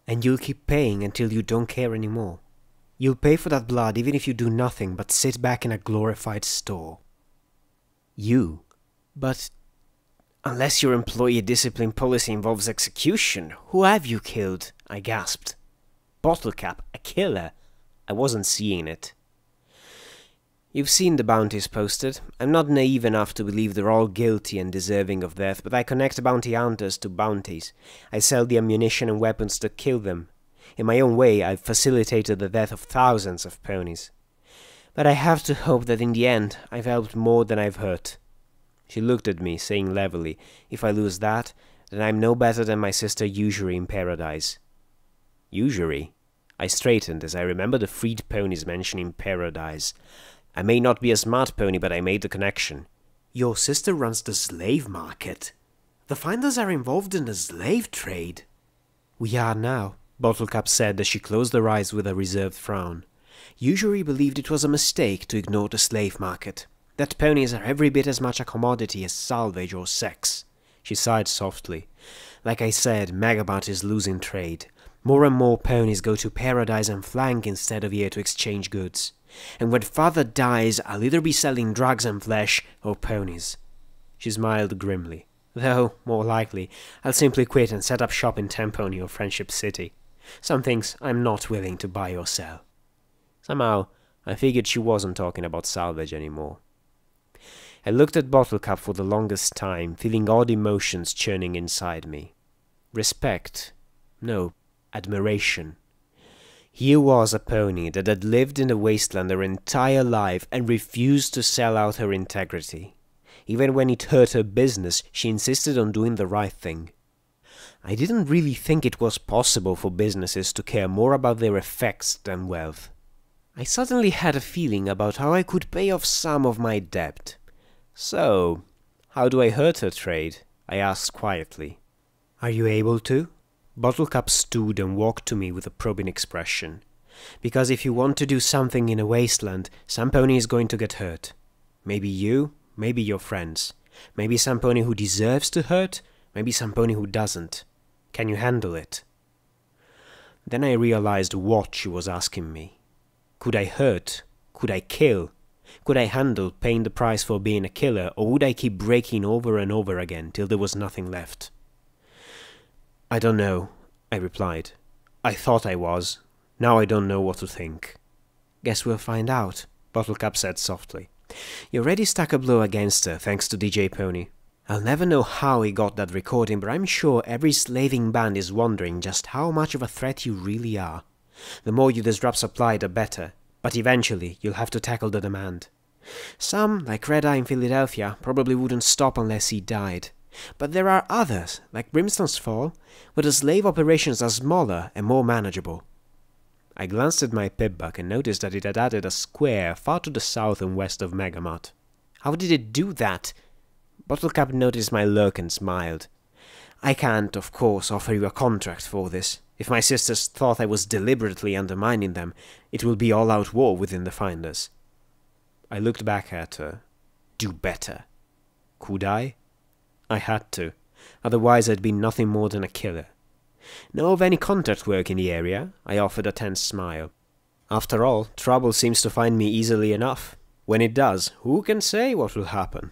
"And you'll keep paying until you don't care anymore. You'll pay for that blood even if you do nothing but sit back in a glorified store." "You? But unless your employee discipline policy involves execution, who have you killed?" I gasped. "Bottlecap, a killer?" I wasn't seeing it. "You've seen the bounties posted. I'm not naive enough to believe they're all guilty and deserving of death, but I connect bounty hunters to bounties. I sell the ammunition and weapons to kill them. In my own way, I've facilitated the death of thousands of ponies. But I have to hope that in the end, I've helped more than I've hurt." She looked at me, saying levelly, "If I lose that, then I'm no better than my sister Usury in Paradise." Usury? I straightened as I remembered the freed ponies mentioning Paradise. I may not be a smart pony, but I made the connection. "Your sister runs the slave market. The Finders are involved in the slave trade." "We are now," Bottlecap said as she closed her eyes with a reserved frown. "Usually believed it was a mistake to ignore the slave market. That ponies are every bit as much a commodity as salvage or sex." She sighed softly. "Like I said, Megabat is losing trade. More and more ponies go to Paradise and flank instead of here to exchange goods. And when father dies, I'll either be selling drugs and flesh or ponies." She smiled grimly. "Though, more likely, I'll simply quit and set up shop in Temponi or Friendship City. Some things I'm not willing to buy or sell." Somehow, I figured she wasn't talking about salvage anymore. I looked at Bottlecap for the longest time, feeling odd emotions churning inside me. Respect. No, admiration. Here was a pony that had lived in the wasteland her entire life and refused to sell out her integrity. Even when it hurt her business, she insisted on doing the right thing. I didn't really think it was possible for businesses to care more about their effects than wealth. I suddenly had a feeling about how I could pay off some of my debt. "So, how do I hurt her trade?" I asked quietly. "Are you able to?" Bottlecap stood and walked to me with a probing expression. "Because if you want to do something in a wasteland, some pony is going to get hurt. Maybe you, maybe your friends. Maybe some pony who deserves to hurt, maybe some pony who doesn't. Can you handle it?" Then I realized what she was asking me. Could I hurt? Could I kill? Could I handle paying the price for being a killer, or would I keep breaking over and over again till there was nothing left? "I don't know," I replied. "I thought I was. Now I don't know what to think." "Guess we'll find out," Bottlecap said softly. "You already stuck a blow against her, thanks to DJ Pony. I'll never know how he got that recording, but I'm sure every slaving band is wondering just how much of a threat you really are. The more you disrupt supply, the better, but eventually you'll have to tackle the demand. Some, like Red Eye in Philadelphia, probably wouldn't stop unless he died. But there are others, like Brimstone's Fall, where the slave operations are smaller and more manageable. I glanced at my pipbook and noticed that it had added a square far to the south and west of Megamart. How did it do that? Bottlecap noticed my look and smiled. I can't, of course, offer you a contract for this. If my sisters thought I was deliberately undermining them, it will be all-out war within the Finders. I looked back at her. Do better. Could I? I had to. Otherwise I'd been nothing more than a killer. Know of any contract work in the area? I offered a tense smile. After all, trouble seems to find me easily enough. When it does, who can say what will happen?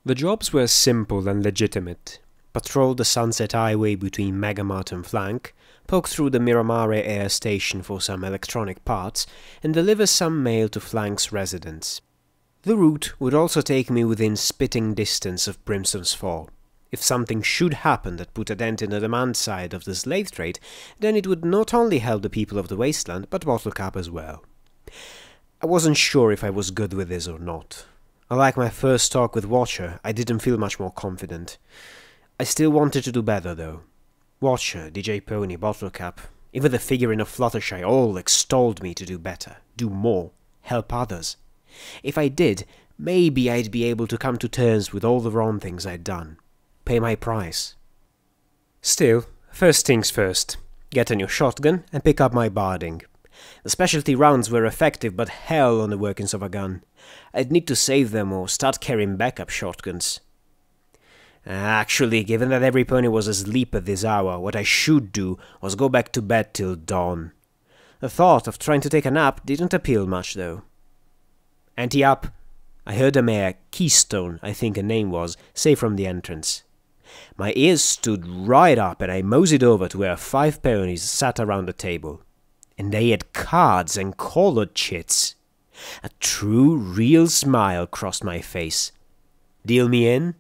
The jobs were simple and legitimate. Patrol the Sunset Highway between Megamart and Flank, poke through the Mare air station for some electronic parts, and deliver some mail to Flank's residence. The route would also take me within spitting distance of Brimstone's Fall. If something should happen that put a dent in the demand side of the slave trade, then it would not only help the people of the wasteland, but Bottlecap as well. I wasn't sure if I was good with this or not. Unlike my first talk with Watcher, I didn't feel much more confident. I still wanted to do better, though. Watcher, DJ Pony, Bottlecap, even the figure in a Fluttershy all extolled me to do better, do more, help others. If I did, maybe I'd be able to come to terms with all the wrong things I'd done. Pay my price. Still, first things first. Get a new shotgun and pick up my barding. The specialty rounds were effective, but hell on the workings of a gun. I'd need to save them or start carrying backup shotguns. Actually, given that every pony was asleep at this hour, what I should do was go back to bed till dawn. The thought of trying to take a nap didn't appeal much, though. Ante up! I heard a mare, Keystone, I think her name was, say from the entrance. My ears stood right up and I moseyed over to where 5 ponies sat around the table. And they had cards and collared chits. A true, real smile crossed my face. Deal me in?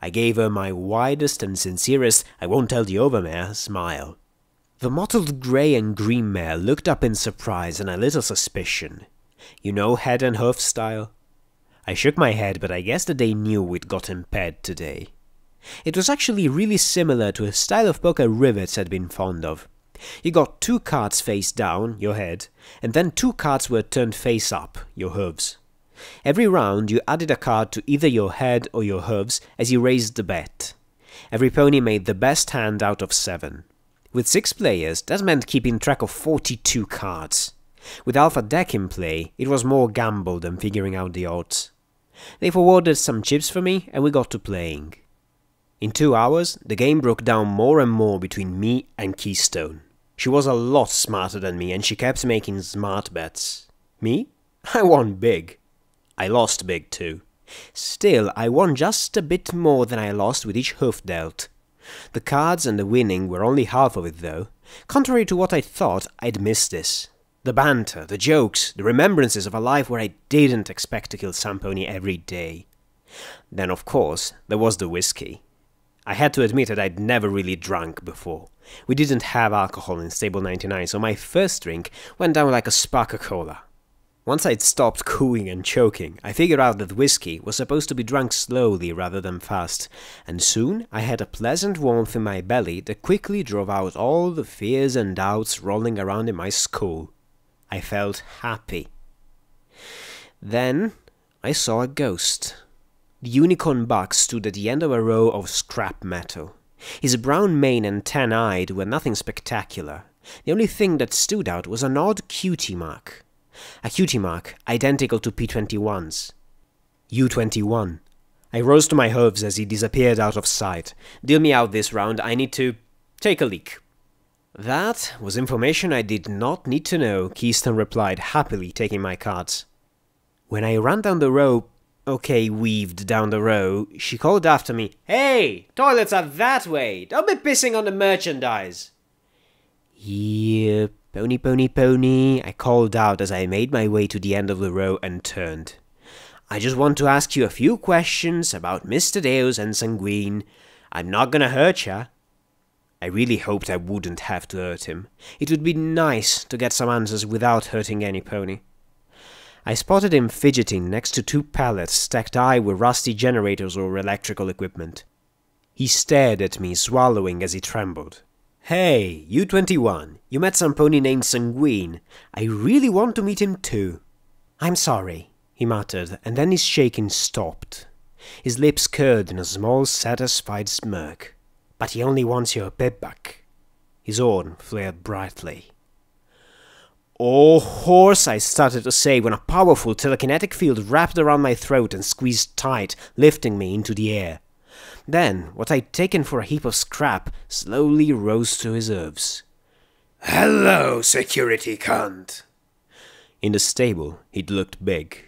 I gave her my widest and sincerest, I won't tell the overmare, smile. The mottled grey and green mare looked up in surprise and a little suspicion. You know, head and hoof style? I shook my head, but I guessed that they knew we'd gotten paired today. It was actually really similar to a style of poker Rivets had been fond of. You got 2 cards face down, your head, and then 2 cards were turned face up, your hooves. Every round you added a card to either your head or your hooves as you raised the bet. Every pony made the best hand out of 7. With 6 players, that meant keeping track of 42 cards. With Alpha Deck in play, it was more gamble than figuring out the odds. They forwarded some chips for me, and we got to playing. In 2 hours, the game broke down more and more between me and Keystone. She was a lot smarter than me, and she kept making smart bets. Me? I won big. I lost big too. Still, I won just a bit more than I lost with each hoof dealt. The cards and the winning were only half of it, though. Contrary to what I thought, I'd missed this. The banter, the jokes, the remembrances of a life where I didn't expect to kill Samponi every day. Then, of course, there was the whiskey. I had to admit that I'd never really drunk before. We didn't have alcohol in Stable 99, so my first drink went down like a spark of cola. Once I'd stopped cooing and choking, I figured out that whiskey was supposed to be drunk slowly rather than fast, and soon I had a pleasant warmth in my belly that quickly drove out all the fears and doubts rolling around in my skull. I felt happy. Then I saw a ghost. The unicorn buck stood at the end of a row of scrap metal. His brown mane and tan-eyed were nothing spectacular. The only thing that stood out was an odd cutie mark. A cutie mark identical to P21's. U21. I rose to my hooves as he disappeared out of sight. Deal me out this round, I need to take a leak. That was information I did not need to know, Keystone replied, happily taking my cards. When I ran down the row, weaved down the row, she called after me, "Hey, toilets are that way! Don't be pissing on the merchandise!" "Yeah, pony, pony, pony," I called out as I made my way to the end of the row and turned. "I just want to ask you a few questions about Mr. Deus and Sanguine. I'm not gonna hurt ya." I really hoped I wouldn't have to hurt him. It would be nice to get some answers without hurting any pony. I spotted him fidgeting next to 2 pallets stacked high with rusty generators or electrical equipment. He stared at me, swallowing as he trembled. "Hey, you 21, you met some pony named Sanguine. I really want to meet him too." "I'm sorry," he muttered, and then his shaking stopped. His lips curled in a small, satisfied smirk. "But he only wants your pip back." His horn flared brightly. "Oh, horse," I started to say when a powerful telekinetic field wrapped around my throat and squeezed tight, lifting me into the air. Then, what I'd taken for a heap of scrap slowly rose to his hooves. "Hello, security cunt." In the stable, he'd looked big.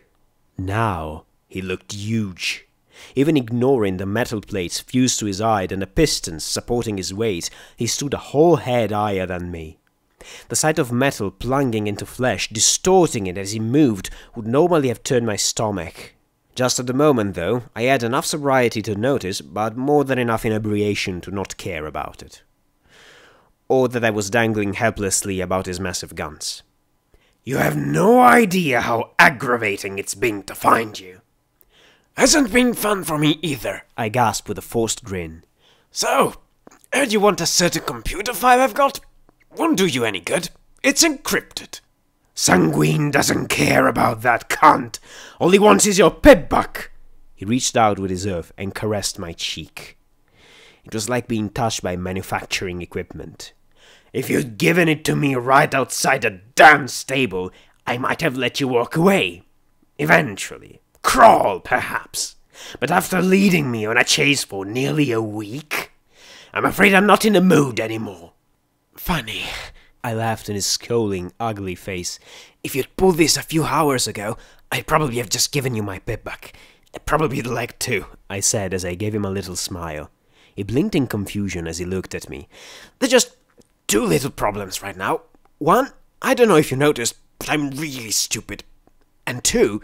Now, he looked huge. Even ignoring the metal plates fused to his hide and the pistons supporting his weight, he stood a whole head higher than me. The sight of metal plunging into flesh, distorting it as he moved, would normally have turned my stomach. Just at the moment, though, I had enough sobriety to notice, but more than enough inebriation to not care about it. Or that I was dangling helplessly about his massive guns. "You have no idea how aggravating it's been to find you." "Hasn't been fun for me either," I gasped with a forced grin. "So, heard you want a certain computer file I've got? Won't do you any good. It's encrypted. Sanguine doesn't care about that cunt. All he wants is your pip buck." He reached out with his hoof and caressed my cheek. It was like being touched by manufacturing equipment. "If you'd given it to me right outside the damn stable, I might have let you walk away. Eventually. Crawl, perhaps. But after leading me on a chase for nearly a week, I'm afraid I'm not in the mood anymore." Funny. I laughed in his scowling, ugly face. If you'd pulled this a few hours ago, I'd probably have just given you my pip back. Probably you'd like to, I said as I gave him a little smile. He blinked in confusion as he looked at me. "There's just 2 little problems right now. 1, I don't know if you noticed, but I'm really stupid. And 2,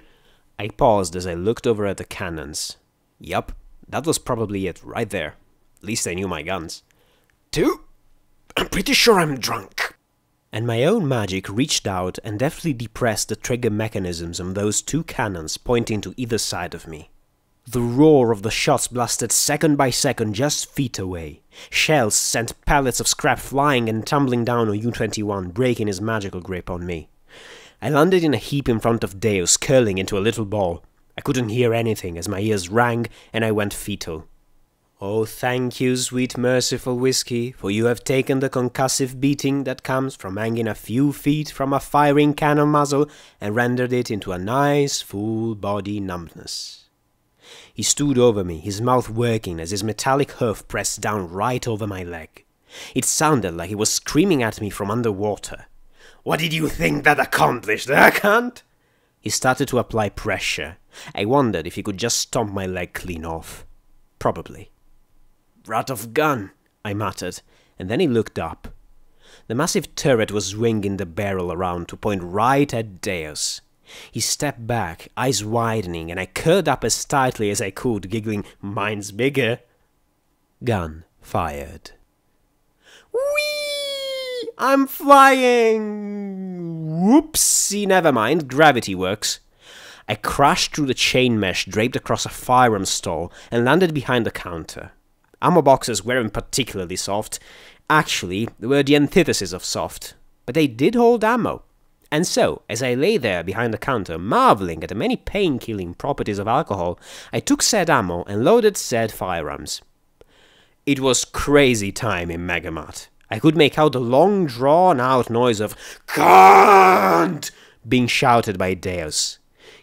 I paused as I looked over at the cannons. Yup, that was probably it, right there. At least I knew my guns. 2, I'm pretty sure I'm drunk." And my own magic reached out and deftly depressed the trigger mechanisms on those 2 cannons pointing to either side of me. The roar of the shots blasted second by second just feet away. Shells sent pellets of scrap flying and tumbling down on U-21, breaking his magical grip on me. I landed in a heap in front of Deus, curling into a little ball. I couldn't hear anything as my ears rang and I went fetal. "Oh, thank you, sweet merciful whiskey, for you have taken the concussive beating that comes from hanging a few feet from a firing cannon muzzle and rendered it into a nice, full-body numbness." He stood over me, his mouth working as his metallic hoof pressed down right over my leg. It sounded like he was screaming at me from underwater. "What did you think that accomplished, cunt?" He started to apply pressure. I wondered if he could just stomp my leg clean off. Probably. "Rat of gun," I muttered, and then he looked up. The massive turret was swinging the barrel around to point right at Deus. He stepped back, eyes widening, and I curled up as tightly as I could, giggling, "Mine's bigger." Gun fired. Whee! I'm flying! Whoopsie, never mind, gravity works. I crashed through the chain mesh draped across a firearm stall and landed behind the counter. Ammo boxes weren't particularly soft. Actually, they were the antithesis of soft. But they did hold ammo. And so, as I lay there behind the counter, marveling at the many pain-killing properties of alcohol, I took said ammo and loaded said firearms. It was crazy time in Megamart. I could make out the long, drawn-out noise of "Cunt!" being shouted by Deus.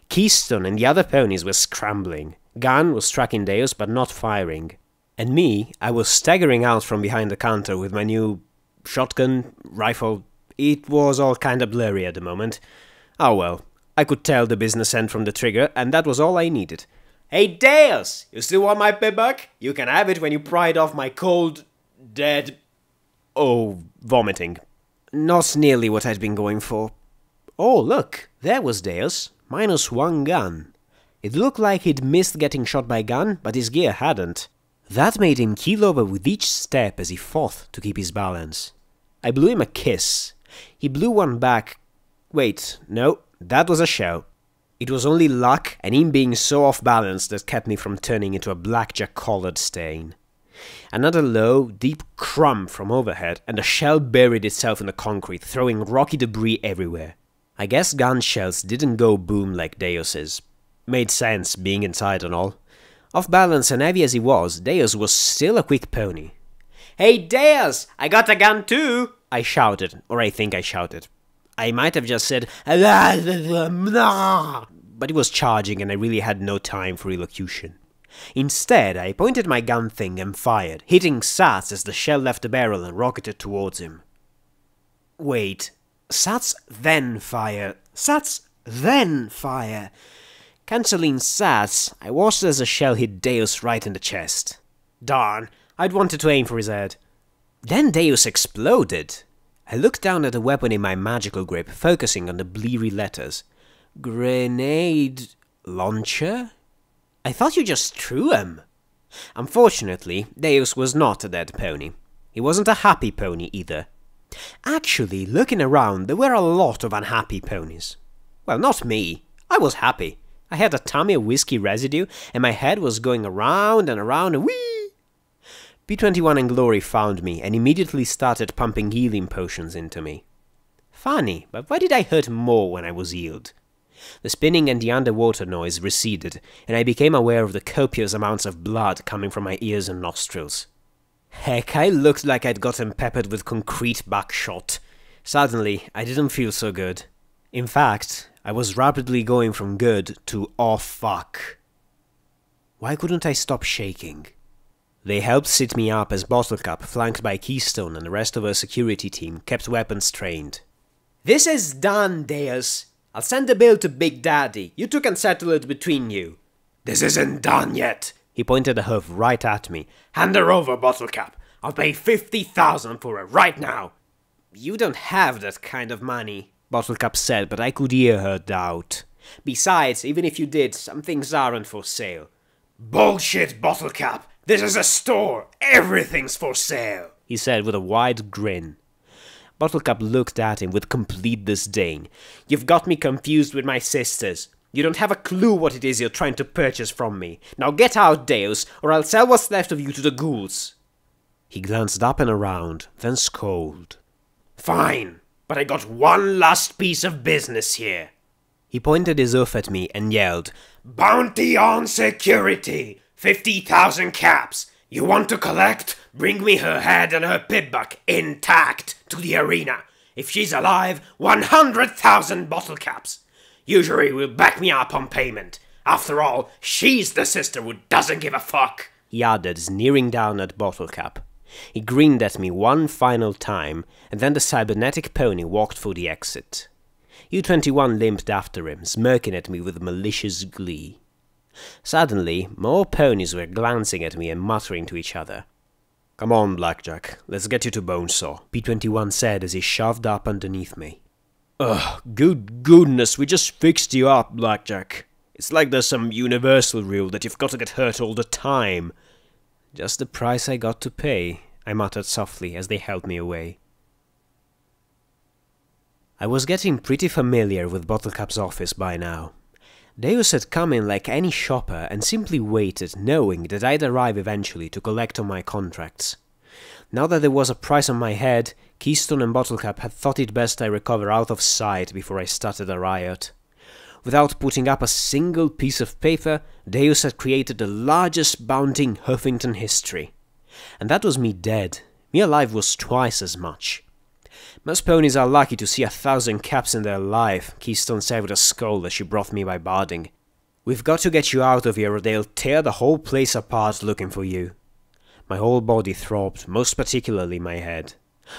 Keystone and the other ponies were scrambling. Gun was tracking Deus but not firing. And me, I was staggering out from behind the counter with my new shotgun, rifle. It was all kinda blurry at the moment. Oh well, I could tell the business end from the trigger, and that was all I needed. "Hey Deus, you still want my pibbuck? You can have it when you pry it off my cold, dead..." Oh, vomiting. Not nearly what I'd been going for. Oh, look, there was Deus, -1 gun. It looked like he'd missed getting shot by gun, but his gear hadn't. That made him keel over with each step as he fought to keep his balance. I blew him a kiss. He blew one back. Wait, no, that was a show. It was only luck and him being so off balance that kept me from turning into a Blackjack collared stain. Another low, deep crump from overhead, and the shell buried itself in the concrete, throwing rocky debris everywhere. I guess gun shells didn't go boom like Deus's. Made sense, being inside and all. Off balance and heavy as he was, Deus was still a quick pony. "Hey Deus, I got a gun too!" I shouted, or I think I shouted. I might have just said, but it was charging and I really had no time for elocution. Instead, I pointed my gun thing and fired, hitting Sats as the shell left the barrel and rocketed towards him. Wait, Sats then fire. Sats then fire. Cancelling Sats, I watched as the shell hit Deus right in the chest. Darn, I'd wanted to aim for his head. Then Deus exploded. I looked down at the weapon in my magical grip, focusing on the bleary letters. Grenade launcher? I thought you just threw him. Unfortunately, Deus was not a dead pony. He wasn't a happy pony either. Actually, looking around, there were a lot of unhappy ponies. Well, not me. I was happy. I had a tummy of whiskey residue, and my head was going around and around and whee! P21 and Glory found me and immediately started pumping healing potions into me. Funny, but why did I hurt more when I was healed? The spinning and the underwater noise receded, and I became aware of the copious amounts of blood coming from my ears and nostrils. Heck, I looked like I'd gotten peppered with concrete buckshot. Suddenly, I didn't feel so good. In fact, I was rapidly going from good to "oh fuck." Why couldn't I stop shaking? They helped sit me up as Bottlecup, flanked by Keystone and the rest of her security team, kept weapons trained. "This is done, Deus. I'll send the bill to Big Daddy. You two can settle it between you." "This isn't done yet." He pointed the hoof right at me. "Hand her over, Bottlecap. I'll pay 50,000 for her right now." "You don't have that kind of money," Bottlecup said, but I could hear her doubt. "Besides, even if you did, some things aren't for sale." "Bullshit, Bottlecap. This is a store. Everything's for sale," he said with a wide grin. Bottlecup looked at him with complete disdain. "You've got me confused with my sisters. You don't have a clue what it is you're trying to purchase from me. Now get out, Deus, or I'll sell what's left of you to the ghouls." He glanced up and around, then scowled. "Fine, but I got one last piece of business here." He pointed his hoof at me and yelled, "Bounty on security! 50,000 caps! You want to collect? Bring me her head and her pibbuck intact to the arena. If she's alive, 100,000 bottle caps. Usually will back me up on payment. After all, she's the sister who doesn't give a fuck," he added, sneering down at Bottlecap. He grinned at me one final time, and then the cybernetic pony walked for the exit. U-21 limped after him, smirking at me with malicious glee. Suddenly, more ponies were glancing at me and muttering to each other. "Come on, Blackjack, let's get you to Bonesaw," P21 said as he shoved up underneath me. "Ugh, good goodness, we just fixed you up, Blackjack. It's like there's some universal rule that you've got to get hurt all the time." "Just the price I got to pay," I muttered softly as they helped me away. I was getting pretty familiar with Bottlecap's office by now. Deus had come in like any shopper and simply waited, knowing that I'd arrive eventually to collect on my contracts. Now that there was a price on my head, Keystone and Bottlecap had thought it best I recover out of sight before I started a riot. Without putting up a single piece of paper, Deus had created the largest bounty in Huffington history. And that was me dead. Me alive was twice as much. "Most ponies are lucky to see 1,000 caps in their life," Keystone said with a scowl as she brought me my barding. "We've got to get you out of here or they'll tear the whole place apart looking for you." My whole body throbbed, most particularly my head.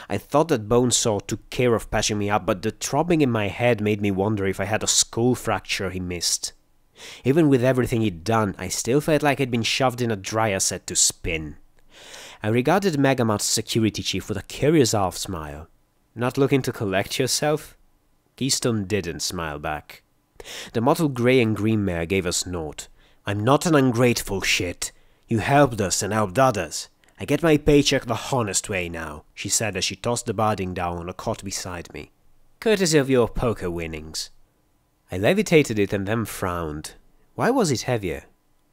I thought that Bonesaw took care of patching me up, but the throbbing in my head made me wonder if I had a skull fracture he missed. Even with everything he'd done, I still felt like I'd been shoved in a dryer set to spin. I regarded Megamut's security chief with a curious half-smile. "Not looking to collect yourself?" Keystone didn't smile back. The mottled grey and green mare gave us naught. "I'm not an ungrateful shit. You helped us and helped others. I get my paycheck the honest way now," she said as she tossed the barding down on a cot beside me. "Courtesy of your poker winnings." I levitated it and then frowned. Why was it heavier?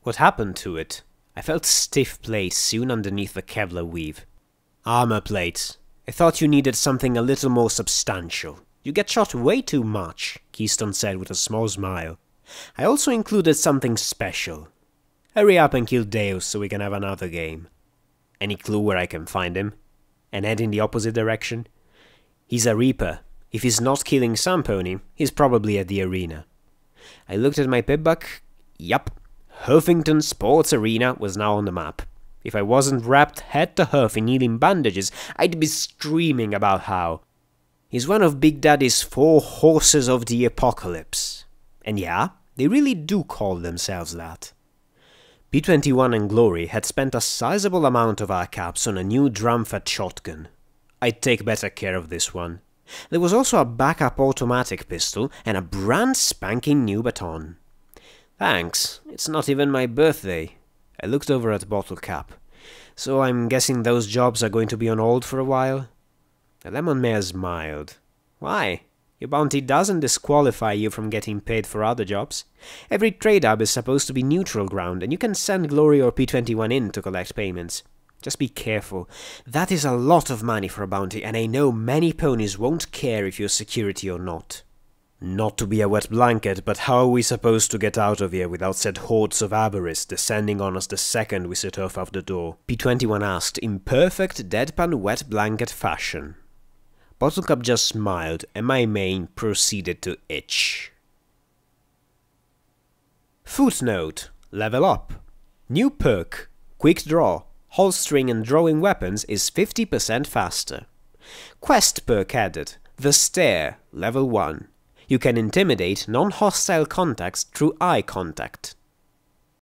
What happened to it? I felt stiff plates sewn underneath the Kevlar weave. Armor plates. I thought you needed something a little more substantial. You get shot way too much, Keystone said with a small smile. I also included something special. Hurry up and kill Deus so we can have another game. Any clue where I can find him? And head in the opposite direction? He's a Reaper. If he's not killing Sampony, he's probably at the arena. I looked at my pibbuck. Yup. Huffington Sports Arena was now on the map. If I wasn't wrapped head to hoof in healing bandages, I'd be screaming about how. He's one of Big Daddy's 4 horses of the apocalypse. And yeah, they really do call themselves that. P21 and Glory had spent a sizable amount of our caps on a new drum-fed shotgun. I'd take better care of this one. There was also a backup automatic pistol and a brand spanking new baton. Thanks, it's not even my birthday. I looked over at Bottle Cap. So I'm guessing those jobs are going to be on hold for a while? The Lemon Mare smiled. Why? Your bounty doesn't disqualify you from getting paid for other jobs. Every trade-up is supposed to be neutral ground, and you can send Glory or P21 in to collect payments. Just be careful. That is a lot of money for a bounty, and I know many ponies won't care if you're security or not. Not to be a wet blanket, but how are we supposed to get out of here without said hordes of Aberys descending on us the second we set off the door? P21 asked in perfect deadpan wet blanket fashion. Bottlecup just smiled, and my mane proceeded to itch. Footnote: Level up. New perk: Quick Draw. Holstering and drawing weapons is 50% faster. Quest perk added: The Stare, Level 1. You can intimidate non-hostile contacts through eye contact.